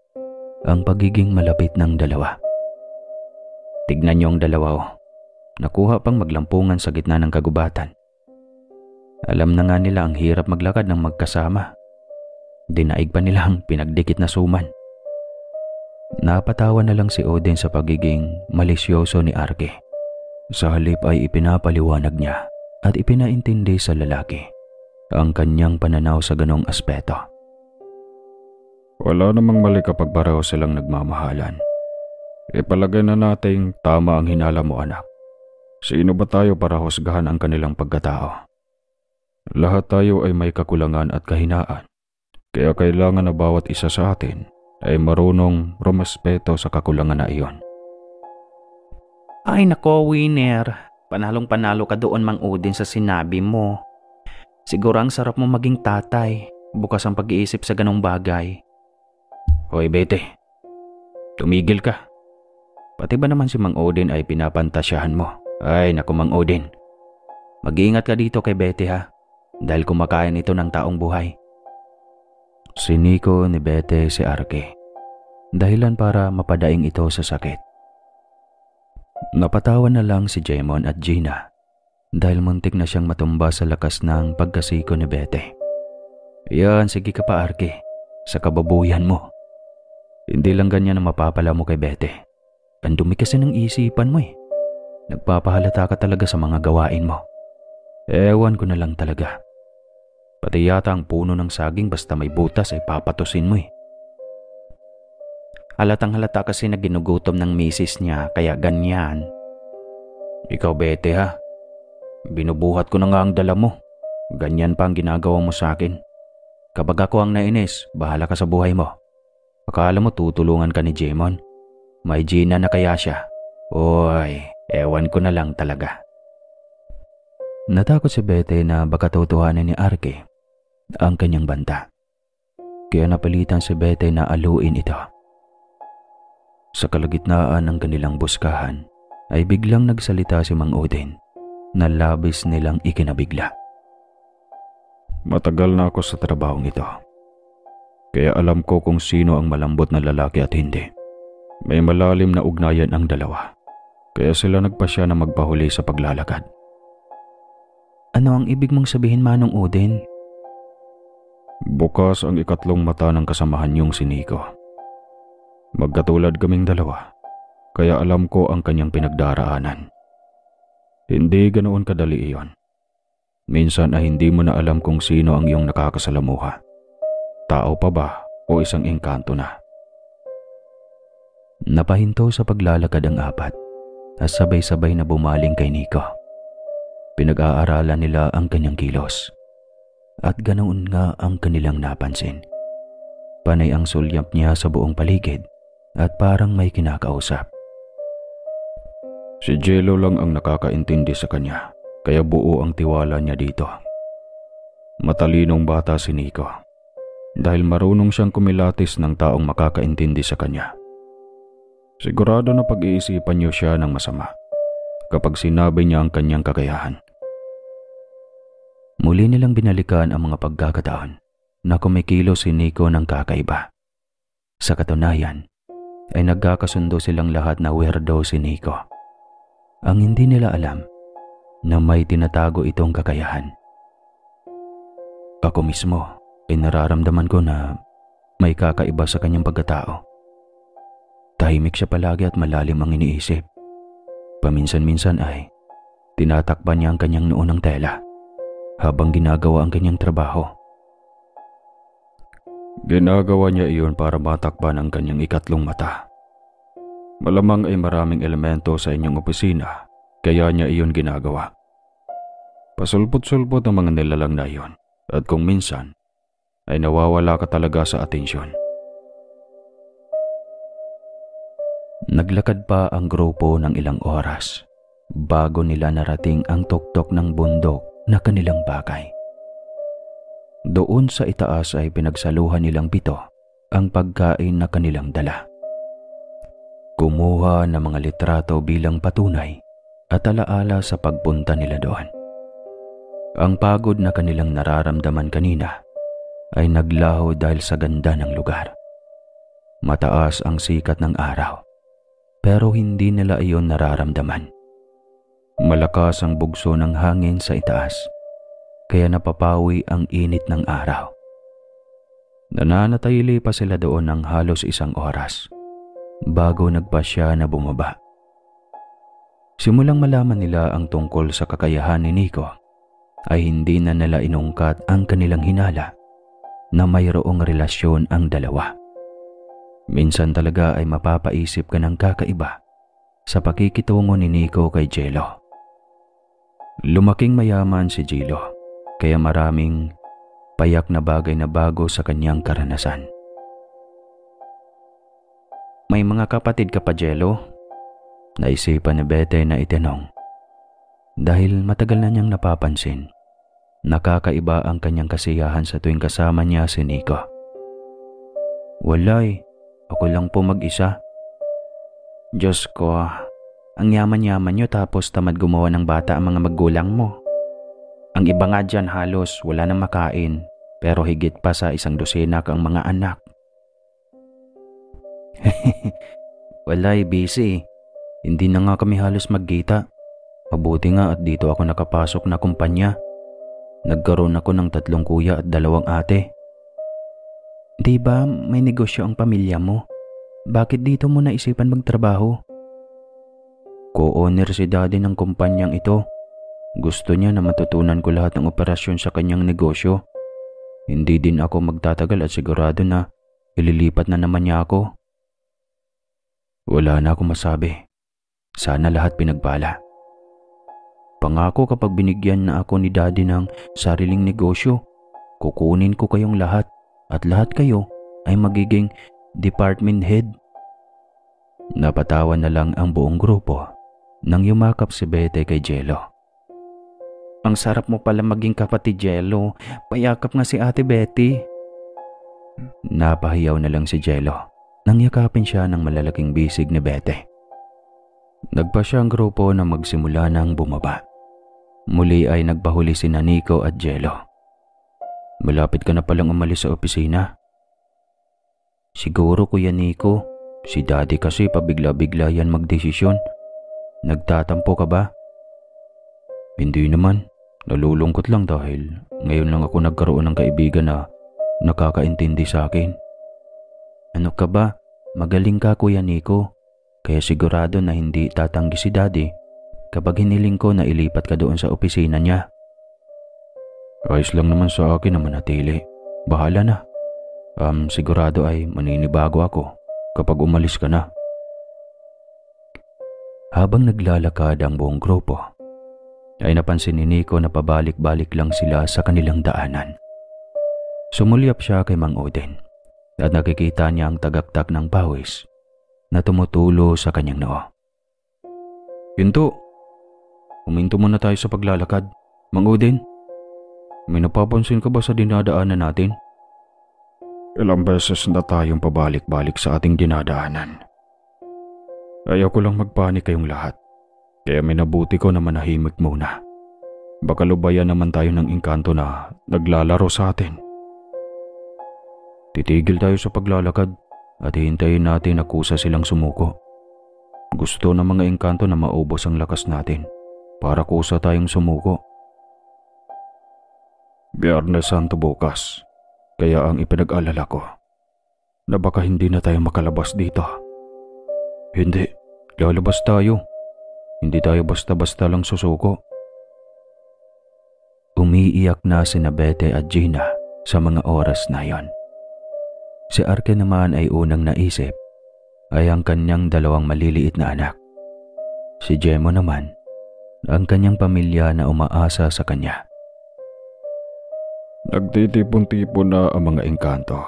Speaker 2: ang pagiging malapit ng dalawa. Tignan niyo ang dalawa, oh.
Speaker 1: nakuha pang maglampungan sa gitna ng kagubatan. Alam na nga nila ang hirap maglakad ng magkasama. Dinaig pa nila ang pinagdikit na suman. Napatawa na lang si Odin sa pagiging malisyoso ni Arke. Sa halip ay ipinapaliwanag niya at ipinaintindi sa lalaki ang kanyang pananaw sa ganong aspeto. Wala namang mali kapag pareho silang nagmamahalan. Ipalagay na nating tama ang hinala mo, anak. Sino ba tayo para husgahan ang kanilang pagkatao? Lahat tayo ay may kakulangan at kahinaan. Kaya kailangan na bawat isa sa atin ay marunong rumespeto sa kakulangan na iyon.
Speaker 2: Ay nako, Winner. Panalong-panalo ka doon, Mang Odin, sa sinabi mo. Siguro ang sarap mo maging tatay. Bukas ang pag-iisip sa ganong bagay.
Speaker 1: Hoy, Bete. Tumigil ka. Pati ba naman si Mang Odin ay pinapantasyahan mo? Ay naku, Mang Odin. Mag-iingat ka dito kay Bete, ha? Dahil kumakain ito ng taong buhay. Siniko ni Bete si Arke. Dahilan para mapadaing ito sa sakit. Napatawa na lang si Jemon at Gina dahil muntik na siyang matumba sa lakas ng pagkasiko ni Bete. Yan, sige ka pa, Arke. Sa kababuyan mo. Hindi lang ganyan ang mapapala mo kay Bete. Ang dumi kasi ng isipan mo eh. Nagpapahalata ka talaga sa mga gawain mo. Ewan ko na lang talaga. Pati yata ang puno ng saging basta may butas ay papatusin mo eh.
Speaker 2: Halatang halata kasi na ginugutom ng misis niya kaya ganyan.
Speaker 1: Ikaw, Bete, ha? Binubuhat ko na nga ang dala mo. Ganyan pa ang ginagawa mo sa akin. Kapag ako ang nainis, bahala ka sa buhay mo. Akala mo tutulungan ka ni Jemon? May Gina na kaya siya? Oy, ewan ko na lang talaga. Natakot si Bete na baka tutuhanan ni Arke ang kanyang banta. Kaya napalitan si Bete na aluin ito. Sa kalagitnaan ng kanilang buskahan ay biglang nagsalita si Mang Odin na labis nilang ikinabigla. Matagal na ako sa trabahong ito. Kaya alam ko kung sino ang malambot na lalaki at hindi. May malalim na ugnayan ang dalawa. Kaya sila nagpasya na magpahuli sa paglalakad.
Speaker 2: Ano ang ibig mong sabihin, Manong Odin?
Speaker 1: Bukas ang ikatlong mata ng kasamahan niyong si Nico. Magkatulad kaming dalawa, kaya alam ko ang kanyang pinagdaraanan. Hindi ganoon kadali iyon. Minsan ay hindi mo na alam kung sino ang iyong nakakasalamuha. Tao pa ba o isang engkanto na? Napahinto sa paglalakad ang apat at sabay-sabay na bumaling kay Nico. Pinag-aaralan nila ang kanyang kilos. At ganoon nga ang kanilang napansin. Panay ang sulyap niya sa buong paligid at parang may kinakausap. Si Jello lang ang nakakaintindi sa kanya, kaya buo ang tiwala niya dito. Matalinong bata si Nico, dahil marunong siyang kumilatis ng taong makakaintindi sa kanya. Sigurado na pag-iisipan niyo siya ng masama kapag sinabi niya ang kanyang kakayahan. Muli nilang binalikan ang mga pagkakataon na kumikilos si Nico ng kakaiba. Sa katunayan, ay nagkakasundo silang lahat na weirdo si Nico. Ang hindi nila alam na may tinatago itong kakayahan. Ako mismo ay nararamdaman ko na may kakaiba sa kanyang pagkatao. Tahimik siya palagi at malalim ang iniisip. Paminsan-minsan ay tinatakpan niya ang kanyang noo ng tela habang ginagawa ang kanyang trabaho. Ginagawa niya iyon para matakpan ang kanyang ikatlong mata. Malamang ay maraming elemento sa inyong opisina, kaya niya iyon ginagawa. Pasulpot-sulpot ang mga nilalang na iyon, at kung minsan, ay nawawala ka talaga sa atensyon. Naglakad pa ang grupo ng ilang oras bago nila narating ang tuktok ng bundok na kanilang bakay. Doon sa itaas ay pinagsaluhan nilang 7 ang pagkain na kanilang dala. Kumuha ng mga litrato bilang patunay at alaala sa pagpunta nila doon. Ang pagod na kanilang nararamdaman kanina ay naglaho dahil sa ganda ng lugar. Mataas ang sikat ng araw, pero hindi nila iyon nararamdaman. Malakas ang bugso ng hangin sa itaas, kaya napapawi ang init ng araw. Nananatili pa sila doon ng halos 1 oras bago nagpasya na bumaba. Simulang malaman nila ang tungkol sa kakayahan ni Nico, ay hindi na nila inungkat ang kanilang hinala na mayroong relasyon ang dalawa. Minsan talaga ay mapapaisip ka ng kakaiba sa pakikitungo ni Nico kay Jello. Lumaking mayaman si Jello, kaya maraming payak na bagay na bago sa kanyang karanasan.
Speaker 2: May mga kapatid ka pa, Jello?
Speaker 1: Naisipan ni Bete na itanong. Dahil matagal na niyang napapansin, nakakaiba ang kanyang kasiyahan sa tuwing kasama niya si Nico.
Speaker 2: Wala ako lang po mag-isa. Diyos ko, ang yaman-yaman niyo tapos tamad gumawa ng bata ang mga magulang mo. Ang iba nga dyan halos wala nang makain, pero higit pa sa 1 dosena kang mga anak.
Speaker 1: Walay, busy. Hindi na nga kami halos magkita. Mabuti nga at dito ako nakapasok na kumpanya. Nagkaroon ako ng 3 kuya at 2 ate.
Speaker 2: Di ba may negosyo ang pamilya mo? Bakit dito mo naisipan magtrabaho?
Speaker 1: Co-owner si daddy ng kumpanyang ito. Gusto niya na matutunan ko lahat ng operasyon sa kanyang negosyo. Hindi din ako magtatagal at sigurado na ililipat na naman niya ako. Wala na akong masabi. Sana lahat pinagpala. Pangako kapag binigyan na ako ni daddy ng sariling negosyo, kukunin ko kayong lahat at lahat kayo ay magiging department head. Napatawa na lang ang buong grupo nang yumakap si Bete kay Jello.
Speaker 2: Ang sarap mo pala maging kapatid, Jello. Payakap nga si Ate Betty.
Speaker 1: Napahiyaw na lang si Jello nang yakapin siya ng malalaking bisig ni Bete. Nagpa siya ang grupo na magsimula ng bumaba. Muli ay nagpahuli si Nico at Jello. Malapit ka na palang umalis sa opisina. Siguro, Kuya Nico. Si Daddy kasi pabigla-bigla yan magdesisyon. Nagtatampo ka ba? Hindi naman. Nalulungkot lang dahil ngayon lang ako nagkaroon ng kaibigan na nakakaintindi sa akin.
Speaker 2: Ano ka ba? Magaling ka, Kuya Nico. Kaya sigurado na hindi tatanggi si Daddy kapag hiniling ko na ilipat ka doon sa opisina niya.
Speaker 1: Ayos lang naman sa akin na manatili. Bahala na. Sigurado ay maninibago ako kapag umalis ka na. Habang naglalakad ang buong grupo, ay napansin ni Nico na pabalik-balik lang sila sa kanilang daanan. Sumulyap siya kay Mang Odin at nakikita niya ang tagaktak ng pawis na tumutulo sa kanyang noo. Hinto! Huminto muna tayo sa paglalakad. Mang Odin, may napapansin ka ba sa dinadaanan natin? Ilang beses na tayong pabalik-balik sa ating dinadaanan. Ayaw ko lang magpanik kayong lahat. Kaya minabuti ko na manahimik muna. Baka lubayan naman tayo ng engkanto na naglalaro sa atin. Titigil tayo sa paglalakad at hihintayin natin na kusa silang sumuko. Gusto ng mga engkanto na maubos ang lakas natin para kusa tayong sumuko. Biyernes Santo bukas, kaya ang ipinag-alala ko na baka hindi na tayo makalabas dito. Hindi, lalabas tayo. Hindi tayo basta-basta lang susuko. Umiiyak na sina Bete at Gina sa mga oras na yon. Si Arke naman ay unang naisip ay ang kanyang 2 maliliit na anak. Si Jemo naman, ang kanyang pamilya na umaasa sa kanya. Nagtitipon-tipon na ang mga engkanto,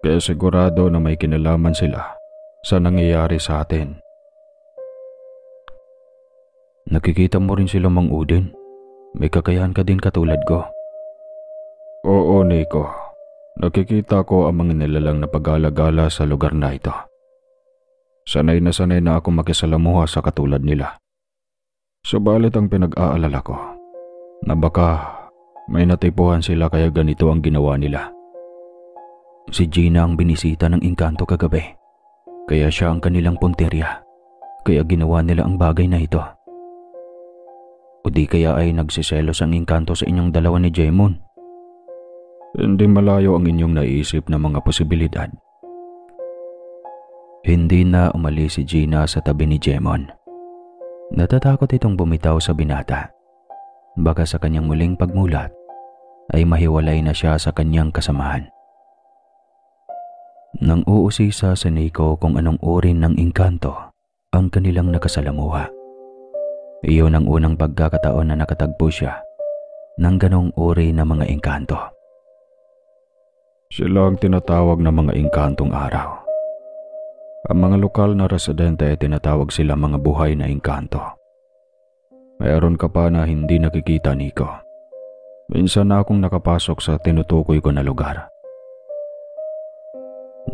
Speaker 1: kaya sigurado na may kinalaman sila sa nangyayari sa atin. Nakikita mo rin sila, Mang Odin? May kakayahan ka din katulad ko. Oo, Nico. Nakikita ko ang mga nilalang na pag-alagala sa lugar na ito. Sanay na ako makisalamuha sa katulad nila. Subalit ang pinag-aalala ko na baka may natipuhan sila kaya ganito ang ginawa nila. Si Gina ang binisita ng engkanto kagabi. Kaya siya ang kanilang punterya. Kaya ginawa nila ang bagay na ito. O di kaya ay nagsiselos ang engkanto sa inyong dalawa ni Jemon? Hindi malayo ang inyong naisip na mga posibilidad. Hindi na umalis si Gina sa tabi ni Jemon. Natatakot itong bumitaw sa binata. Baka sa kanyang muling pagmulat ay mahiwalay na siya sa kanyang kasamahan. Nang uusisa sa Nico kung anong uri ng engkanto ang kanilang nakasalamuha. Iyon ang unang pagkakataon na nakatagpo siya ng ganong uri na mga engkanto. Sila ang tinatawag na mga engkantong araw. Ang mga lokal na residente ay tinatawag sila mga buhay na engkanto. Mayroon ka pa na hindi nakikita, Nico. Minsan na akong nakapasok sa tinutukoy ko na lugar.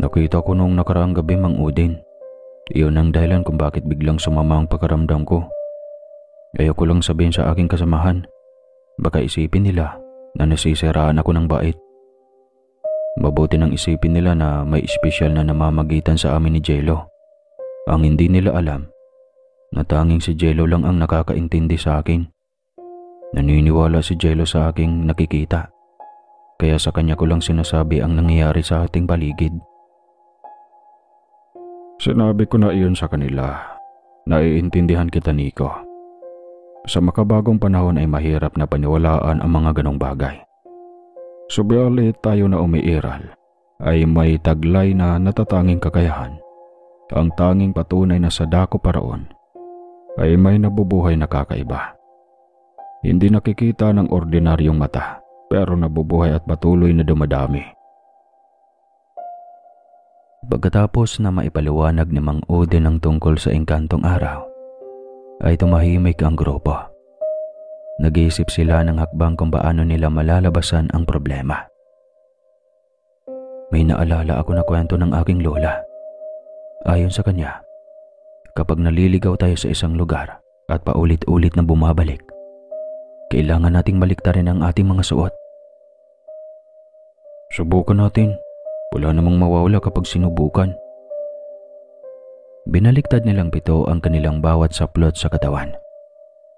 Speaker 1: Nakita ko nung nakaraang gabi, Mang Udin. Iyon ang dahilan kung bakit biglang sumama ang pagkaramdam ko. Ayoko lang sabihin sa aking kasamahan. Baka isipin nila na nasisiraan ako ng bait. Mabuti nang isipin nila na may espesyal na namamagitan sa amin ni Jello. Ang hindi nila alam na tanging si Jello lang ang nakakaintindi sa akin. Naniniwala si Jello sa aking nakikita. Kaya sa kanya ko lang sinasabi ang nangyayari sa ating paligid. Sinabi ko na iyon sa kanila. Naiintindihan kita, Nico. Sa makabagong panahon ay mahirap na paniwalaan ang mga ganong bagay. Subalit tayo na umiiral ay may taglay na natatanging kakayahan. Ang tanging patunay na sa dako paraon ay may nabubuhay na kakaiba. Hindi nakikita ng ordinaryong mata pero nabubuhay at patuloy na dumadami. Pagkatapos na maipaliwanag ni Mang Udin ang tungkol sa engkantong araw, ay tumahimik ang grupo. Nag-iisip sila ng hakbang kung paano nila malalabasan ang problema. May naalala ako na kwento ng aking lola. Ayon sa kanya, kapag naliligaw tayo sa isang lugar at paulit-ulit na bumabalik, kailangan nating baliktarin ang ating mga suot. Subukan natin. Wala namang mawawala kapag sinubukan. Binaliktad nilang 7 ang kanilang bawat saplot sa katawan.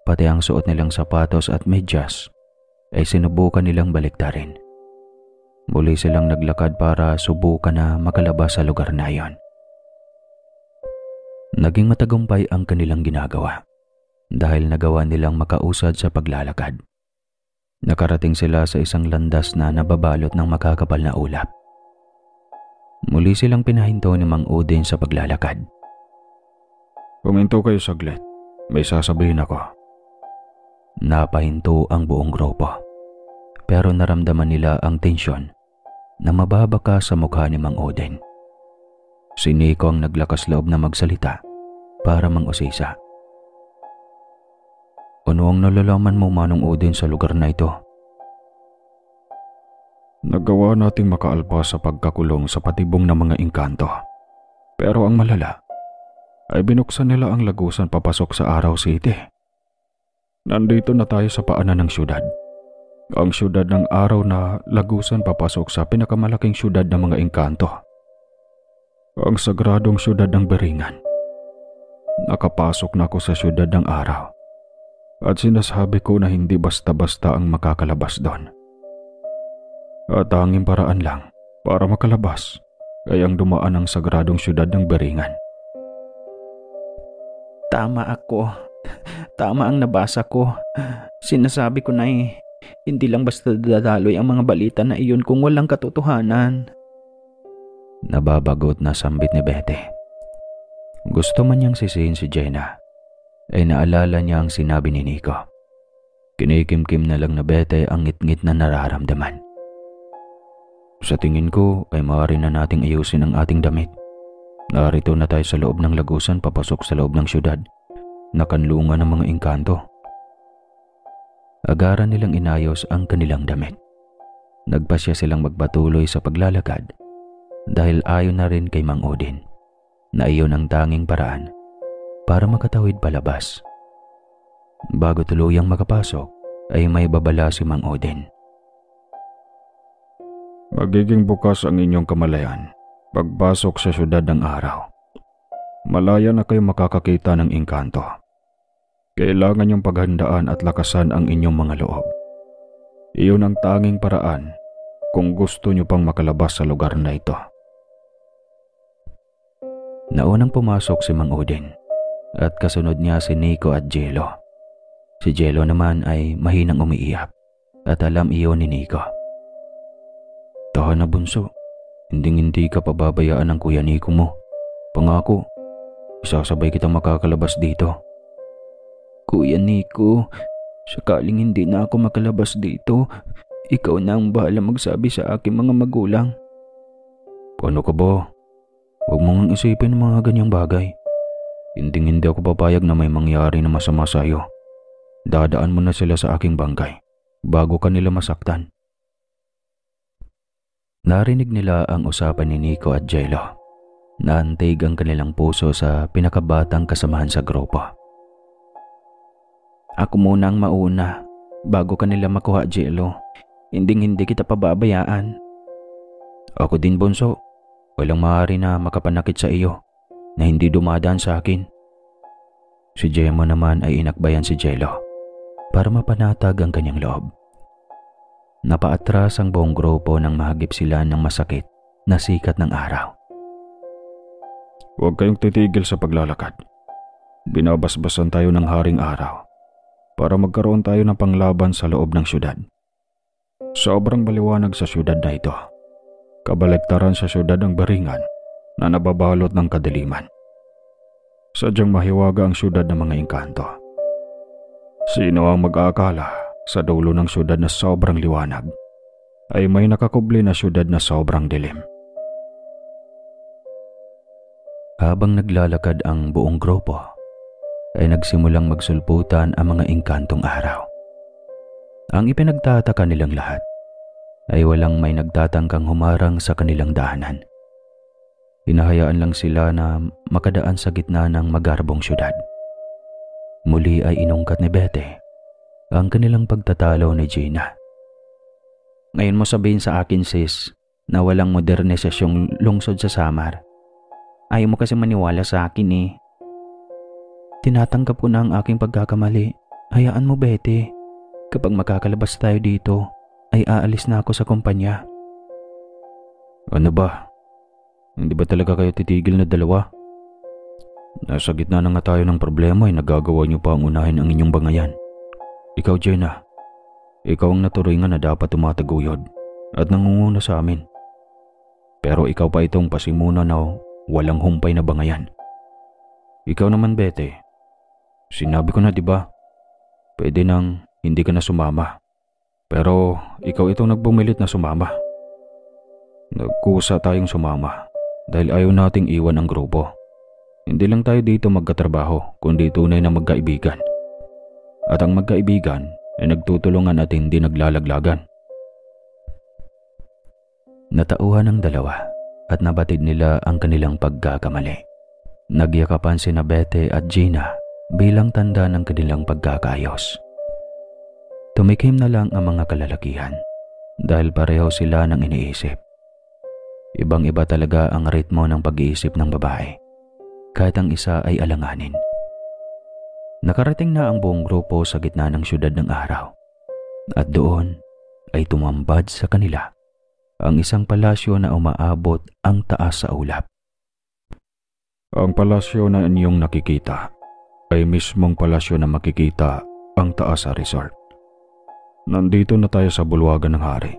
Speaker 1: Pati ang suot nilang sapatos at medyas ay sinubukan nilang baliktarin. Muli silang naglakad para subukan na makalabas sa lugar na iyon. Naging matagumpay ang kanilang ginagawa dahil nagawa nilang makausad sa paglalakad. Nakarating sila sa isang landas na nababalot ng makakapal na ulap. Muli silang pinahinto ni Mang Udin sa paglalakad. Huminto kayo saglit. May sasabihin ako. Napahinto ang buong grupo. Pero naramdaman nila ang tensyon na mababaka sa mukha ni Mang Udin. Si Nico ang naglakas loob na magsalita para mang-usisa. Ano ang nalalaman mo, Manong Udin, sa lugar na ito? Nagawa nating makaalpas sa pagkakulong sa patibong ng mga engkanto. Pero ang malala ay binuksan nila ang lagusan papasok sa Araw City. Nandito na tayo sa paanan ng syudad. Ang syudad ng araw na lagusan papasok sa pinakamalaking syudad ng mga engkanto. Ang sagradong syudad ng Beringan. Nakapasok na ako sa syudad ng araw. At sinasabi ko na hindi basta-basta ang makakalabas doon. At tanging paraan lang para makalabas ay ang dumaan ng sagradong syudad ng Beringan.
Speaker 2: Tama ako. Tama ang nabasa ko. Sinasabi ko na hindi lang basta dadaloy ang mga balita na iyon kung walang katotohanan.
Speaker 1: Nababagot na sambit ni Bete. Gusto man niyang sisihin si Jenna, ay naalala niya ang sinabi ni Nico. Kinikimkim na lang na Bete ang ngit-ngit na nararamdaman. Sa tingin ko ay maaari na nating ayusin ang ating damit. Narito na tayo sa loob ng lagusan papasok sa loob ng syudad. Nakanlungan ng mga engkanto. Agaran nilang inayos ang kanilang damit. Nagpasya silang magpatuloy sa paglalakad dahil ayon na rin kay Mang Udin na iyon ang tanging paraan para makatawid palabas. Bago tuluyang makapasok ay may babala si Mang Udin. Magiging bukas ang inyong kamalayan pagpasok sa syudad ng araw. Malaya na kayo makakakita ng engkanto. Kailangan niyong paghandaan at lakasan ang inyong mga loob. Iyon ang tanging paraan kung gusto niyo pang makalabas sa lugar na ito.
Speaker 2: Naunang pumasok si Mang Udin at kasunod niya si Nico at Jello. Si Jello naman ay mahinang umiiyak at alam iyon ni Nico.
Speaker 1: Tahan na bunso, hindi ka pababayaan ng Kuya Nico mo. Pangako, isasabay kitang makakalabas dito.
Speaker 2: Kuya Nico, sakaling hindi na ako makalabas dito, ikaw na ang bahala magsabi sa aking mga magulang.
Speaker 1: Paano ka ba? Huwag mong isipin ng mga ganyang bagay. Hindi ako papayag na may mangyari na masama sa iyo. Dadaan mo na sila sa aking bangkay bago ka nila masaktan.
Speaker 2: Narinig nila ang usapan ni Nico at Jello. Naantig ang kanilang puso sa pinakabatang kasamahan sa grupo. Ako muna ang mauna bago ka nila makuha, Jello. Hindi kita pababayaan.
Speaker 1: Ako din, bunso. Walang maaari na makapanakit sa iyo na hindi dumadaan sa akin.
Speaker 2: Si Gemma naman ay inakbayan si Jello para mapanatag ang kanyang loob. Napaatras ang buong grupo nang mahagip sila ng masakit na sikat ng araw.
Speaker 1: Huwag kayong titigil sa paglalakad. Binabasbasan tayo ng haring araw para magkaroon tayo ng panglaban sa loob ng syudad. Sobrang maliwanag sa syudad na ito. Kabaligtaran sa syudad ng Baringan na nababalot ng kadiliman. Sadyang mahiwaga ang syudad ng mga engkanto. Sino ang mag-aakala sa dulo ng syudad na sobrang liwanag ay may nakakubli na syudad na sobrang dilim?
Speaker 2: Habang naglalakad ang buong grupo, ay nagsimulang magsulputan ang mga engkantong araw. Ang ipinagtataka nilang lahat ay walang may nagtatangkang humarang sa kanilang daanan. Hinahayaan lang sila na makadaan sa gitna ng magarbong syudad. Muli ay inungkat ni Bete ang kanilang pagtatalo ni Gina. Ngayon mo sabihin sa akin, sis, na walang modernisasyong lungsod sa Samar. Ayaw mo kasi maniwala sa akin eh. Tinatanggap ko na ang aking pagkakamali. Hayaan mo, Bete. Kapag makakalabas tayo dito, ay aalis na ako sa kumpanya.
Speaker 1: Ano ba? Hindi ba talaga kayo titigil na dalawa? Nasa gitna na nga tayo ng problema ay nagagawa niyo pa ang unahin ang inyong bangayan. Ikaw, Jenna, ikaw ang naturingan na dapat tumataguyod at nangunguna sa amin. Pero ikaw pa itong pasimuna na walang humpay na bangayan. Ikaw naman, Bete, sinabi ko na, di ba? Pwede nang hindi ka na sumama. Pero ikaw itong nagbumilit na sumama. Nagkusa tayong sumama dahil ayaw nating iwan ang grupo. Hindi lang tayo dito magkatrabaho kundi tunay na magkaibigan. At ang magkaibigan ay nagtutulungan at hindi naglalaglagan.
Speaker 2: Natauhan ang dalawa at nabatid nila ang kanilang pagkakamali. Nagyakapan sina Bete at Gina bilang tanda ng kanilang pagkakaayos. Tumikim na lang ang mga kalalakihan dahil pareho sila ng iniisip. Ibang-iba talaga ang ritmo ng pag-iisip ng babae, kahit ang isa ay alanganin. Nakarating na ang buong grupo sa gitna ng syudad ng araw at doon ay tumambad sa kanila ang isang palasyo na umaabot ang taas sa ulap.
Speaker 1: Ang palasyo na inyong nakikita ay mismong palasyo na makikita ang taas sa resort. Nandito na tayo sa bulwagan ng hari.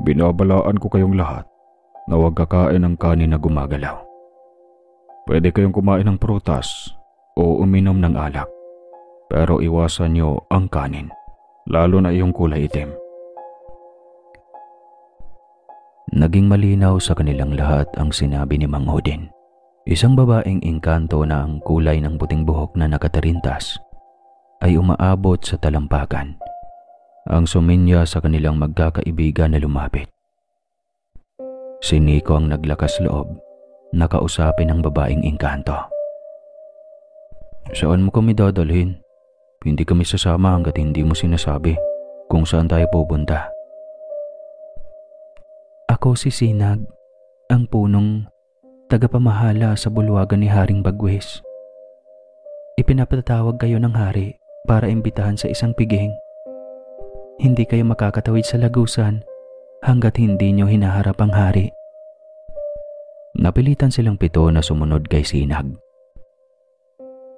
Speaker 1: Binabalaan ko kayong lahat na huwag kakain ng kanin na gumagalaw. Pwede kayong kumain ng prutas o uminom ng alak, pero iwasan nyo ang kanin, lalo na iyong kulay itim.
Speaker 2: Naging malinaw sa kanilang lahat ang sinabi ni Mang Udin. Isang babaeng engkanto na ang kulay ng puting buhok na nakatarintas ay umaabot sa talampakan. Ang suminya sa kanilang magkakaibigan na lumapit. Si Nico ang naglakas loob na kausapin ang babaeng engkanto.
Speaker 1: Saan mo kami dadalhin? Hindi kami sasama hanggat hindi mo sinasabi kung saan tayo pupunta.
Speaker 2: Ako si Sinag, ang punong tagapamahala sa bulwagan ni Haring Bagwes. ipinapatawag kayo ng hari para imbitahan sa isang piging. Hindi kayo makakatawid sa lagusan hanggat hindi nyo hinaharap ang hari.
Speaker 1: Napilitan silang 7 na sumunod kay Sinag.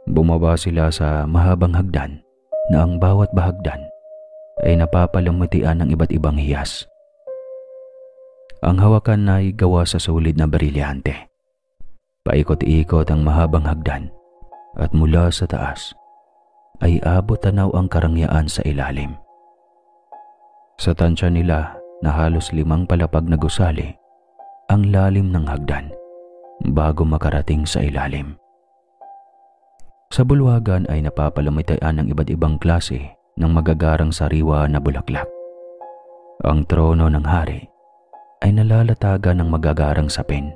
Speaker 1: Bumaba sila sa mahabang hagdan na ang bawat bahagdan ay napapalamutian ng iba't ibang hiyas. Ang hawakan ay gawa sa solid na brilyante. Paikot-ikot ang mahabang hagdan at mula sa taas ay abot tanaw ang karangyaan sa ilalim. Sa tansya nila na halos 5 palapag na gusali ang lalim ng hagdan bago makarating sa ilalim. Sa bulwagan ay napapalamitayan ng iba't ibang klase ng magagarang sariwa na bulaklak. Ang trono ng hari ay nalalatagan ng magagarang sapin.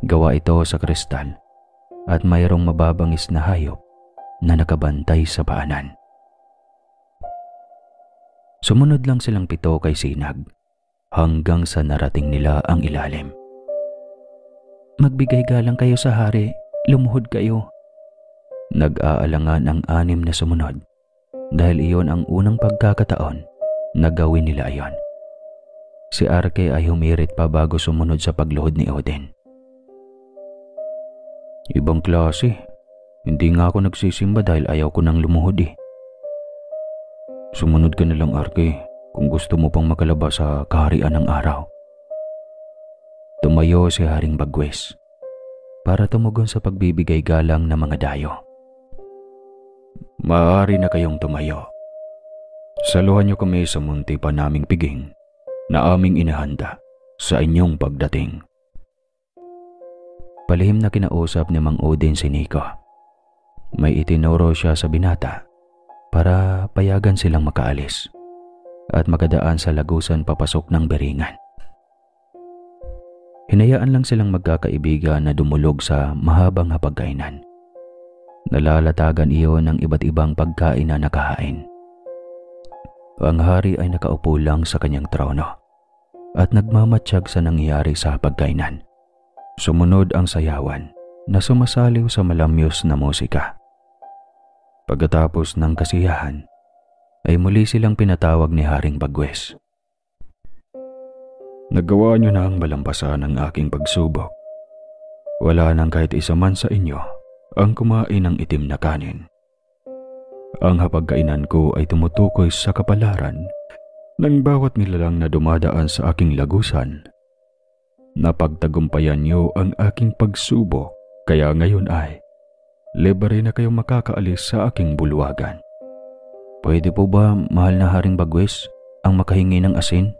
Speaker 1: Gawa ito sa kristal at mayroong mababangis na hayop na nakabantay sa paanan. Sumunod lang silang 7 kay Sinag hanggang sa narating nila ang ilalim.
Speaker 2: Magbigay galang kayo sa hari, lumuhod kayo.
Speaker 1: Nag-aalangan ang 6 na sumunod dahil iyon ang unang pagkakataon na gawin nila ayon. Si Arke ay humirit pa bago sumunod sa pagluhod ni Odin. Ibang klase, hindi nga ako nagsisimba dahil ayaw ko nang lumuhod eh. Sumunod ka na lang, Arke, kung gusto mo pang makalabas sa kaharian ng araw. Tumayo si Haring Bagwes para tumugon sa pagbibigay galang ng mga dayo. Maaari na kayong tumayo. Saluhan niyo kami sa munti pa naming piging na aming inahanda sa inyong pagdating. Palihim na kinausap ni Mang Odin si Nico. May itinuro siya sa binata para payagan silang makaalis at makadaan sa lagusan papasok ng Beringan. Hinayaan lang silang magkakaibigan na dumulog sa mahabang hapagkainan. Nalalatagan iyon ng iba't ibang pagkain na nakahain. Ang hari ay nakaupo lang sa kanyang trono at nagmamatsyag sa nangyayari sa hapagkainan. Sumunod ang sayawan na sumasaliw sa malamyos na musika. Pagkatapos ng kasiyahan, ay muli silang pinatawag ni Haring Bagwes. Nagawa niyo na ang malampasan ng aking pagsubok. Wala nang kahit isa man sa inyo ang kumain ng itim na kanin. Ang hapagkainan ko ay tumutukoy sa kapalaran ng bawat nilalang na dumadaan sa aking lagusan. Napagtagumpayan niyo ang aking pagsubok, kaya ngayon ay libre na kayong makakaalis sa aking bulwagan. Pwede po ba, mahal na Haring Bagwes, ang makahingi ng asin?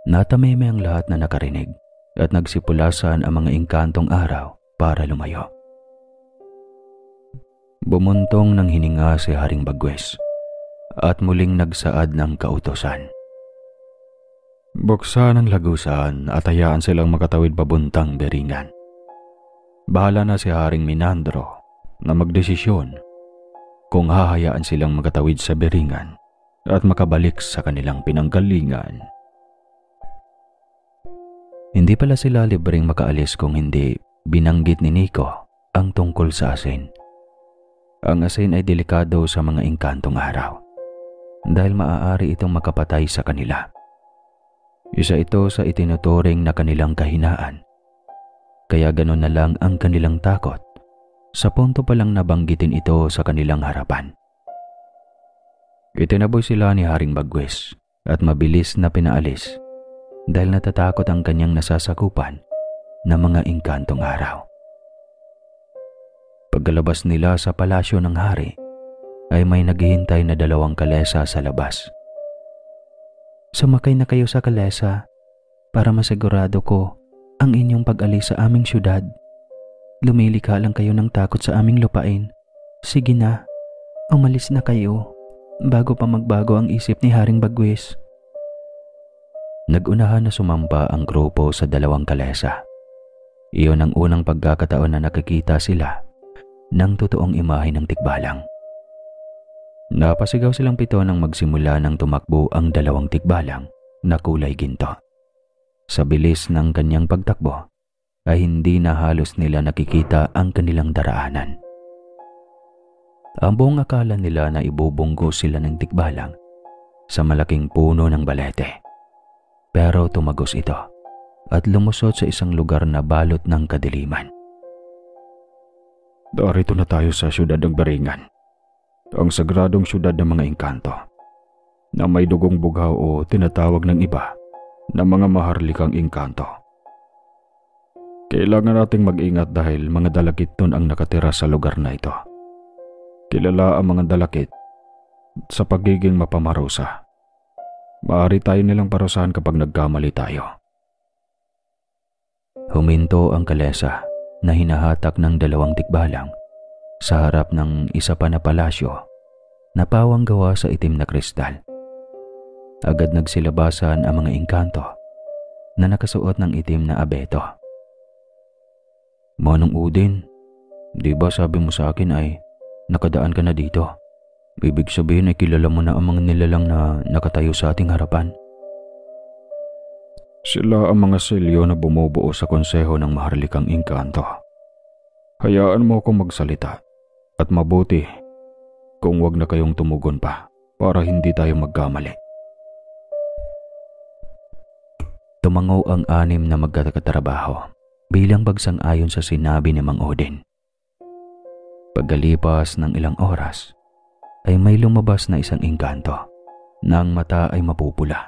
Speaker 1: Natameme ang lahat na nakarinig at nagsipulasan ang mga engkantong araw para lumayo. Bumuntong ng hininga si Haring Bagwes at muling nagsaad ng kautusan. Buksan ang lagusan at hayaan silang makatawid pabuntang Beringan. Bahala na si Haring Minandro na magdesisyon kung hahayaan silang makatawid sa Beringan at makabalik sa kanilang pinanggalingan. Hindi pala sila libreng makaalis kung hindi binanggit ni Nico ang tungkol sa asin. Ang asin ay delikado sa mga engkantong araw dahil maaari itong makapatay sa kanila. Isa ito sa itinuturing na kanilang kahinaan. Kaya ganoon na lang ang kanilang takot sa punto palang nabanggitin ito sa kanilang harapan. Itinaboy sila ni Haring Bagwes at mabilis na pinaalis dahil natatakot ang kanyang nasasakupan ng mga engkantong araw. Pagkalabas nila sa palasyo ng hari ay may naghihintay na 2 kalesa sa labas.
Speaker 2: Sumakay na kayo sa kalesa para masigurado ko ang inyong pag-alis sa aming syudad. Lumilikha lang kayo ng takot sa aming lupain. Sige na, umalis na kayo bago pa magbago ang isip ni Haring Bagwes.
Speaker 1: Nag-unahan na sumampa ang grupo sa 2 kalesa. Iyon ang unang pagkakataon na nakikita sila ng totoong imahe ng tikbalang. Napasigaw silang 7 nang magsimula ng tumakbo ang 2 tikbalang na kulay ginto. Sa bilis ng kanyang pagtakbo ay hindi na halos nila nakikita ang kanilang daraanan. Ang buong akala nila na ibubunggo sila ng tikbalang sa malaking puno ng balete. Pero tumagos ito at lumusot sa isang lugar na balot ng kadiliman.
Speaker 2: Darito na tayo sa siyudad ng Beringan, ang sagradong siyudad ng mga engkanto, na may dugong bughaw o tinatawag ng iba na mga maharlikang engkanto. Kailangan nating mag-ingat dahil mga dalakit nun ang nakatira sa lugar na ito. Kilala ang mga dalakit sa pagiging mapamarusa. Maaari tayo nilang parusahan kapag nagkamali tayo.
Speaker 1: Huminto ang kalesa na hinahatak ng 2 tikbalang sa harap ng isa pa na palasyo na pawang gawa sa itim na kristal. Agad nagsilabasan ang mga engkanto na nakasuot ng itim na abeto. Manong Udin, di ba sabi mo sa akin ay nakadaan ka na dito? Ibig sabihin ay kilala mo na ang mga nilalang na nakatayo sa ating harapan.
Speaker 2: Sila ang mga selyo na bumubuo sa konseho ng maharlikang engkanto. Hayaan mo akong magsalita at mabuti kung wag na kayong tumugon pa para hindi tayo magkamali.
Speaker 1: Tumango ang 6 na magkakatrabaho bilang pagsang-ayon sa sinabi ni Mang Odin. Pagkalipas ng ilang oras, ay may lumabas na isang engkanto na ang mata ay mapupula.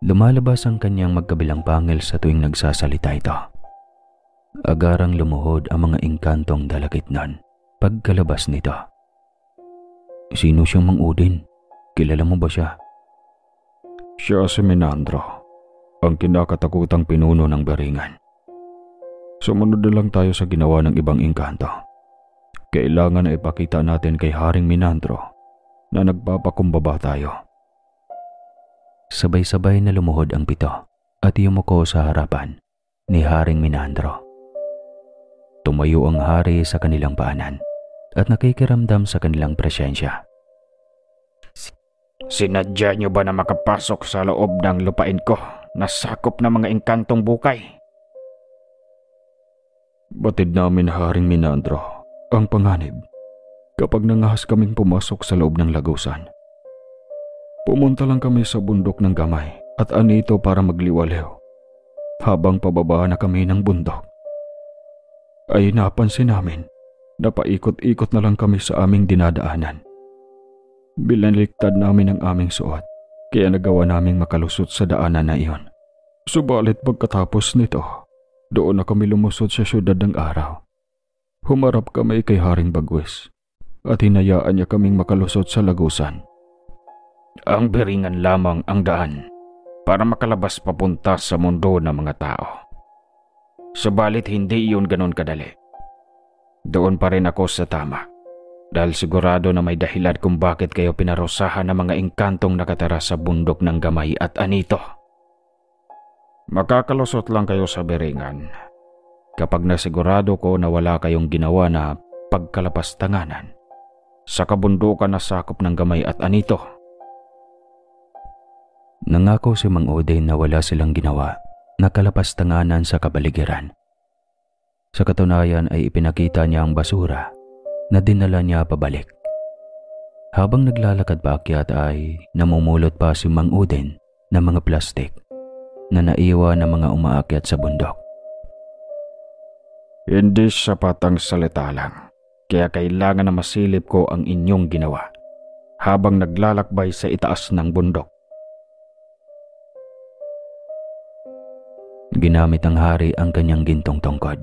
Speaker 1: Lumalabas ang kanyang magkabilang pangil sa tuwing nagsasalita ito. Agarang lumuhod ang mga engkantong dalakit nun pagkalabas nito. Sino siyang Mang Odin? Kilala mo ba siya?
Speaker 2: Siya si Menandro, ang kinakatakutang pinuno ng Beringan. Sumunod na lang tayo sa ginawa ng ibang engkanto. Kailangan na ipakita natin kay Haring Menandro na nagpapakumbaba tayo.
Speaker 1: Sabay-sabay na lumuhod ang 7 at yumuko sa harapan ni Haring Menandro. Tumayo ang hari sa kanilang paanan at nakikiramdam sa kanilang presensya.
Speaker 2: Sinadya niyo ba na makapasok sa loob ng lupain ko na sakop ng mga engkantong bukay? Batid namin, Haring Menandro, ang panganib kapag nangahas kaming pumasok sa loob ng lagusan. Pumunta lang kami sa bundok ng Gamay at anito para magliwaliw. Habang pababa na kami ng bundok, ay napansin namin na paikot-ikot na lang kami sa aming dinadaanan. Binaliktad namin ang aming suot, kaya nagawa naming makalusot sa daanan na iyon. Subalit pagkatapos nito, doon na kami lumusot sa syudad ng araw. Humarap kami kay Haring Bagwis at hinayaan niya kaming makalusot sa lagusan. Ang Beringan lamang ang daan para makalabas papunta sa mundo ng mga tao. Subalit hindi iyon ganon kadali. Doon pa rin ako sa tama dahil sigurado na may dahilan kung bakit kayo pinarusahan ng mga engkantong nakatira sa bundok ng Gamay at anito. Makakalusot lang kayo sa Beringan kapag nasigurado ko na wala kayong ginawa na pagkalapastanganan sa kabundukan na sakop ng Gamay at anito.
Speaker 1: Nangako si Mang Odin na wala silang ginawa na kalapastanganan sa kabaligiran. Sa katunayan ay ipinakita niya ang basura na dinala niya pabalik. Habang naglalakad paakyat ay namumulot pa si Mang Odin ng mga plastik na naiwan ng mga umaakyat sa bundok.
Speaker 2: Hindi sapat ang salita lang, kaya kailangan na masilip ko ang inyong ginawa habang naglalakbay sa itaas ng bundok.
Speaker 1: Ginamit ng hari ang kanyang gintong tungkod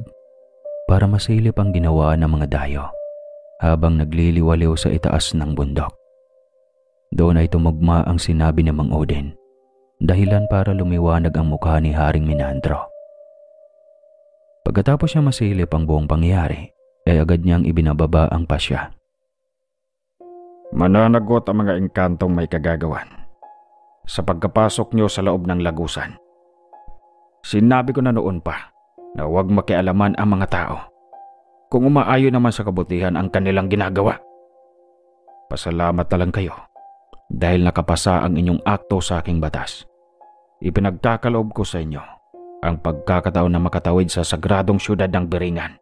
Speaker 1: para masilip ang ginawa ng mga dayo habang nagliliwaliw sa itaas ng bundok. Doon ay tumugma ang sinabi ni Mang Odin, dahilan para lumiwanag ang mukha ni Haring Menandro. Pagkatapos niya masilip ang buong pangyayari, ay agad niyang ibinababa ang pasya.
Speaker 2: Mananagot ang mga engkantong may kagagawan sa pagkapasok niyo sa loob ng lagusan. Sinabi ko na noon pa na huwag makialaman ang mga tao kung umaayon naman sa kabutihan ang kanilang ginagawa. Pasalamat na lang kayo dahil nakapasa ang inyong akto sa aking batas. Ipinagkakaloob ko sa inyo ang pagkakataon na makatawid sa sagradong syudad ng Beringan.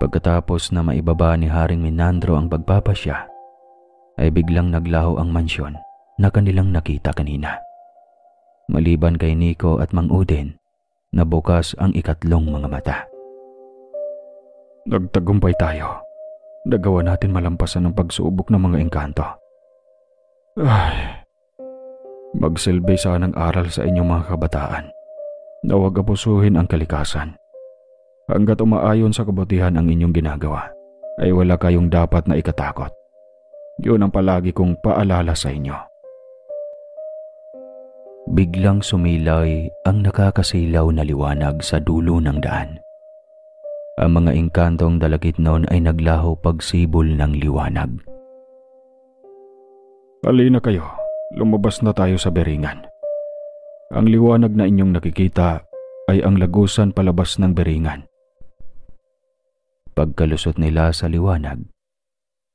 Speaker 1: Pagkatapos na maibaba ni Haring Menandro ang pagpapasya, ay biglang naglaho ang mansyon na kanilang nakita kanina. Maliban kay Nico at Mang Udin, na bukas ang ikatlong mga mata.
Speaker 2: Nagtagumpay tayo. Nagawa natin malampasan ang pagsubok ng mga engkanto. Ay, magsilbi sanang aral sa inyong mga kabataan na huwag abusuhin ang kalikasan. Hanggat umaayon sa kabutihan ang inyong ginagawa, ay wala kayong dapat na ikatakot. Yun ang palagi kong paalala sa inyo.
Speaker 1: Biglang sumilay ang nakakasilaw na liwanag sa dulo ng daan. Ang mga engkantong dalagit noon ay naglaho pagsibol ng liwanag.
Speaker 2: Halina kayo, lumabas na tayo sa beringan. Ang liwanag na inyong nakikita ay ang lagusan palabas ng beringan.
Speaker 1: Pagkalusot nila sa liwanag,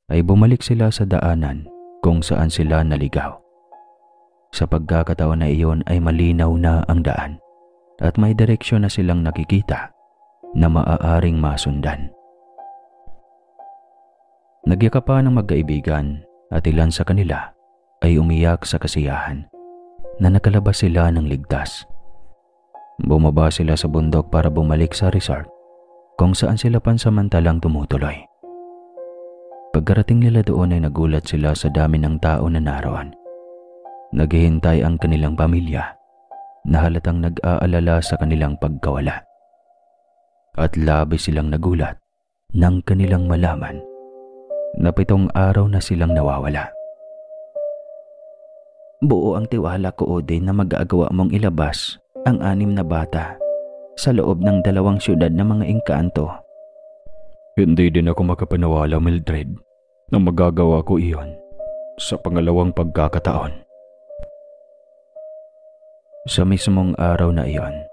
Speaker 1: ay bumalik sila sa daanan kung saan sila naligaw. Sa pagkakataon na iyon ay malinaw na ang daan at may direksyon na silang nakikita na maaaring masundan. Nagyakapan ng magkaibigan at ilan sa kanila ay umiyak sa kasiyahan na nakalabas sila ng ligtas. Bumaba sila sa bundok para bumalik sa resort kung saan sila pansamantalang tumutuloy. Pagkarating nila doon ay nagulat sila sa dami ng tao na naroon. Naghihintay ang kanilang pamilya na halatang nag-aalala sa kanilang pagkawala. At labis silang nagulat nang kanilang malaman na 7 araw na silang nawawala. Buo ang tiwala ko, Odin, na mag-aagawa mong ilabas ang 6 na bata sa loob ng 2 syudad na mga engkanto.
Speaker 2: Hindi din ako makapanawala, Mildred, na magagawa ko iyon sa pangalawang pagkakataon.
Speaker 1: Sa mismong araw na iyon,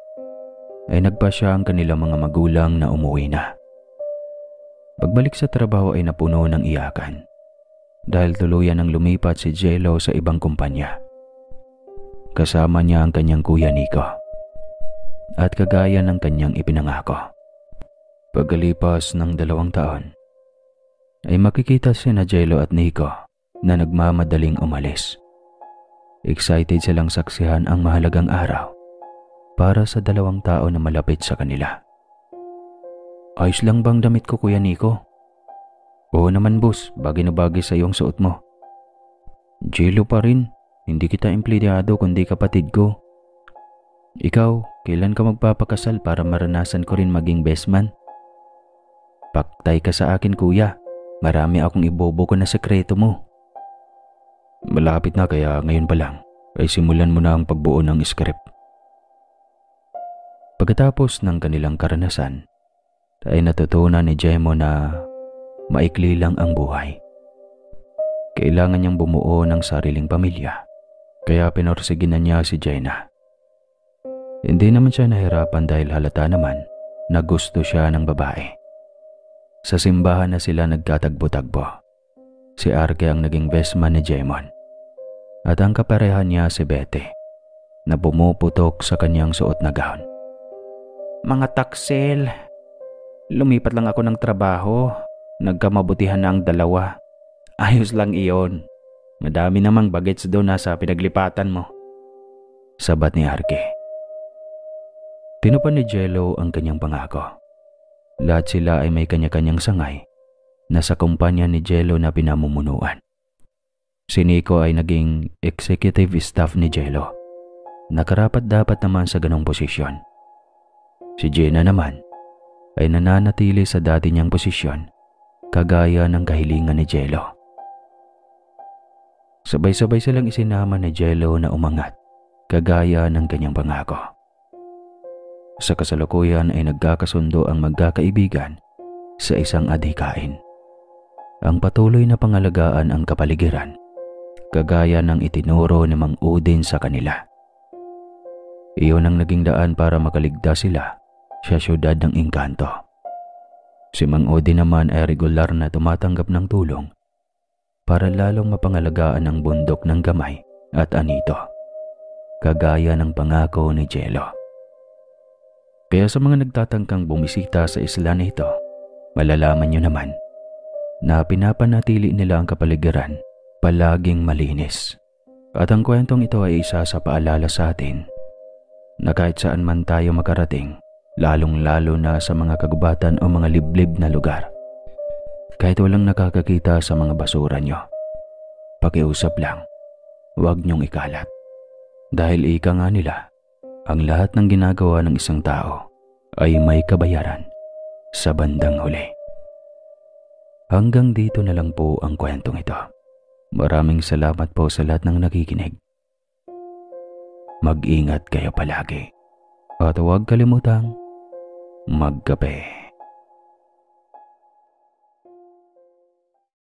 Speaker 1: ay nagpasya ang kanilang mga magulang na umuwi na. Pagbalik sa trabaho ay napuno ng iyakan dahil tuluyan ang lumipat si Jello sa ibang kumpanya. Kasama niya ang kanyang kuya Nico at kagaya ng kanyang ipinangako. Pagkalipas ng 2 taon, ay makikita sina Jello at Nico na nagmamadaling umalis. Excited silang saksihan ang mahalagang araw para sa 2 tao na malapit sa kanila. Ayos lang bang damit ko, Kuya Nico? Oo naman, boss. Bagay na bagay sa iyong suot mo. Jello pa rin. Hindi kita empleyado kundi kapatid ko. Ikaw, kailan ka magpapakasal para maranasan ko rin maging best man? Paktay ka sa akin, kuya. Marami akong ibobo ko na sekreto mo.
Speaker 2: Malapit na, kaya ngayon pa lang ay simulan mo na ang pagbuo ng script.
Speaker 1: Pagkatapos ng kanilang karanasan, ay natutunan ni Jemo na maikli lang ang buhay. Kailangan niyang bumuo ng sariling pamilya, kaya pinorsigin na niya si Jenna. Hindi naman siya nahirapan dahil halata naman na gusto siya ng babae. Sa simbahan na sila nagkatagbo-tagbo. Si Arke ang naging best man ni Jemon at ang kaparehan niya si Betty na pumuputok sa kanyang suot na gown. Mga taksel, lumipat lang ako ng trabaho. Nagkamabutihan na ang 2. Ayos lang iyon. Madami namang bagets doon sa pinaglipatan mo. Sabat ni Arke. Tinupan ni Jello ang kanyang pangako. Lahat sila ay may kanya-kanyang sangay na sa kumpanya ni Jello na pinamumunuan. Si Nico ay naging executive staff ni Jello. Nakarapat-dapat naman sa ganong posisyon. Si Jenna naman ay nananatili sa dati niyang posisyon kagaya ng kahilingan ni Jello. Sabay-sabay silang isinama ni Jello na umangat kagaya ng kanyang pangako. Sa kasalukuyan ay nagkakasundo ang magkakaibigan sa isang adhikain. Ang patuloy na pangalagaan ang kapaligiran kagaya ng itinuro ni Mang Udin sa kanila. Iyon ang naging daan para makaligtas sila sa syudad ng engkanto. Si Mang Udin naman ay regular na tumatanggap ng tulong para lalong mapangalagaan ang bundok ng Gamay at Anito, kagaya ng pangako ni Jello. Kaya sa mga nagtatangkang bumisita sa isla na ito, malalaman nyo naman na pinapanatili nila ang kapaligiran palaging malinis. At ang kwentong ito ay isa sa paalala sa atin na kahit saan man tayo makarating, lalong-lalo na sa mga kagubatan o mga liblib na lugar, kahit walang nakakakita sa mga basura nyo, pakiusap lang, huwag nyong ikalat. Dahil ika nga nila, ang lahat ng ginagawa ng isang tao ay may kabayaran sa bandang huli. Hanggang dito na lang po ang kwentong ito. Maraming salamat po sa lahat ng nakikinig. Mag-ingat kayo palagi. At huwag kalimutang magkape.